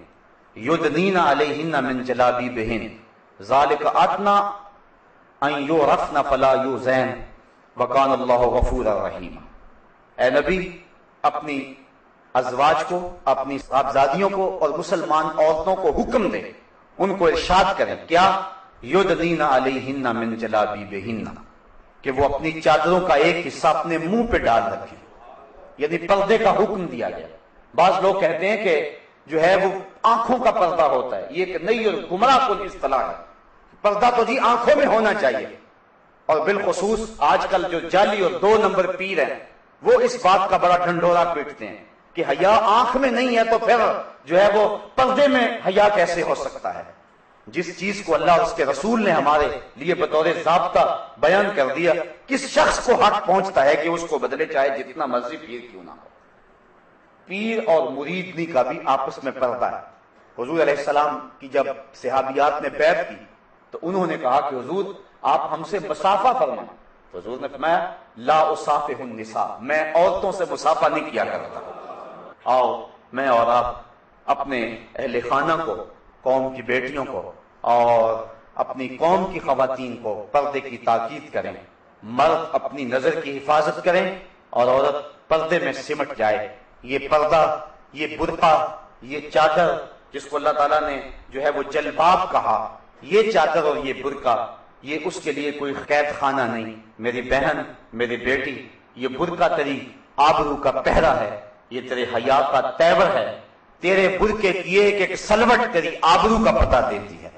یدنین علیہن من جلابیبہن ذالک ادنی ان یعرفن فلا یؤذین وکان اللہ غفورا رحیما. اے نبی اپنی ازواج کو، اپنی صاحبزادیوں کو اور مسلمان عورتوں کو حکم دے، ان کو ارشاد کریں کیا؟ یدنین علیہن من جلابیبہن، کہ وہ اپنی چادروں کا ایک حصہ اپنے منہ پہ ڈال رکھیں. یعنی پردے کا حکم دیا گیا. بعض لوگ کہتے ہیں کہ جو ہے وہ آنکھوں کا پردہ ہوتا ہے، یہ ایک نئی اور گمراہ کن اصطلاح ہے. پردہ تو جی آنکھوں میں ہونا چاہیے. اور بالخصوص آج کل جو جعلی اور 2 نمبر پیر ہیں وہ اس بات کا بڑا ڈھنڈورا پیٹتے ہیں کہ حیا آنکھ میں نہیں ہے تو پھر جو ہے وہ پردے میں حیا کیسے ہو سکتا ہے. جس چیز کو اللہ اور اس کے رسول نے ہمارے لیے بطور ضابطہ بیان کر دیا، کس شخص کو حق پہنچتا ہے کہ اس کو بدلے چاہے جتنا مرضی پیر کیوں نہ ہو. پیر اور مریدنی کا بھی آپس میں پردہ ہے۔ حضور علیہ السلام کی جب صحابیات نے بیعت کی تو انہوں نے کہا کہ حضور آپ ہم سے مسافہ فرمائیں، تو حضور نے فرمایا لا اصافح النساء، میں عورتوں سے مسافہ نہیں کیا کرتا۔ آؤ میں اور آپ اپنے اہل خانہ کو، قوم کی بیٹیوں کو اور اپنی قوم کی خواتین کو پردے کی تاکید کریں۔ مرد اپنی نظر کی حفاظت کریں اور عورت پردے میں سمٹ جائے۔ یہ پردہ، یہ برقع، یہ چادر جس کو اللہ تعالیٰ نے جو ہے وہ جلباب کہا، یہ چادر اور یہ برقع، یہ اس کے لیے کوئی قید خانہ نہیں۔ میری بہن، میری بیٹی، یہ برقع تیری آبرو کا پہرا ہے، یہ تیرے حیا کا تیور ہے۔ تیرے برقعے کی ایک ایک سلوٹ تیری آبرو کا پتہ دیتی ہے،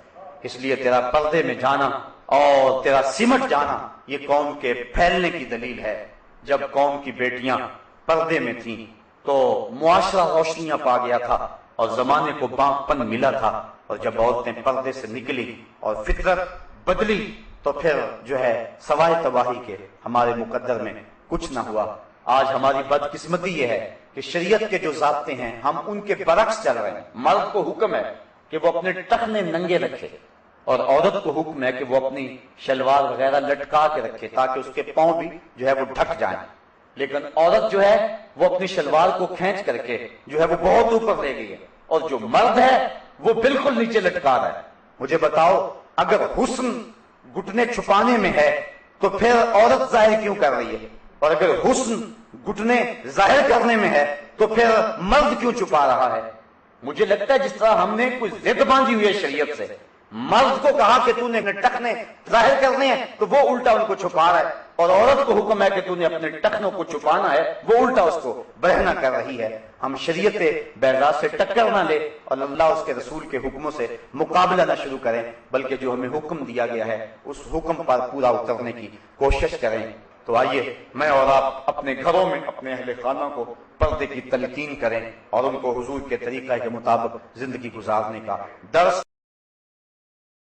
اس لیے تیرا پردے میں جانا اور تیرا سمٹ جانا یہ قوم کے پھیلنے کی دلیل ہے۔ جب قوم کی بیٹیاں پردے میں تھیں تو معاشرہ روشنیاں پا گیا تھا اور زمانے کو باپ پن ملا تھا، اور جب عورتیں پردے سے نکلی اور فطرت بدلی تو پھر جو ہے سوائے تباہی کے ہمارے مقدر میں کچھ نہ ہوا۔ آج ہماری بدقسمتی یہ ہے کہ شریعت کے جو ضابطے ہیں ہم ان کے برعکس چل رہے ہیں۔ مرد کو حکم ہے کہ وہ اپنے ٹخنے ننگے رکھے اور عورت کو حکم ہے کہ وہ اپنی شلوار وغیرہ لٹکا کے رکھے تاکہ اس کے پاؤں بھی جو ہے وہ ڈھک جائیں، لیکن عورت جو ہے وہ اپنی شلوار کو کھینچ کر کے جو ہے وہ بہت اوپر لے گئی ہے، اور جو مرد ہے وہ بالکل نیچے لٹکا رہا ہے۔ مجھے بتاؤ، اگر حسن گھٹنے چھپانے میں ہے تو پھر عورت ظاہر کیوں کر رہی ہے، اور اگر حسن گھٹنے ظاہر کرنے میں ہے تو پھر مرد کیوں چھپا رہا ہے؟ مجھے لگتا ہے جس طرح ہم نے کوئی ضد باندھی ہوئی ہے شریعت سے، مرد کو کہا کہ تو نے اپنے ٹخنے ظاہر کرنے ہیں تو وہ الٹا ان کو چھپا رہا ہے، اور عورت کو حکم ہے کہ تو نے اپنے ٹخنوں کو چھپانا ہے، وہ الٹا اس کو برہنہ کر رہی ہے۔ ہم شریعت بیضاء سے ٹکر نہ لے اور اللہ اس کے رسول کے حکموں سے مقابلہ نہ شروع کریں، بلکہ جو ہمیں حکم دیا گیا ہے اس حکم پر پورا اترنے کی کوشش کریں۔ تو آئیے میں اور آپ اپنے گھروں میں اپنے اہل خانہ کو پردے کی تلقین کریں اور ان کو حضور کے طریقہ کے مطابق زندگی گزارنے کا درس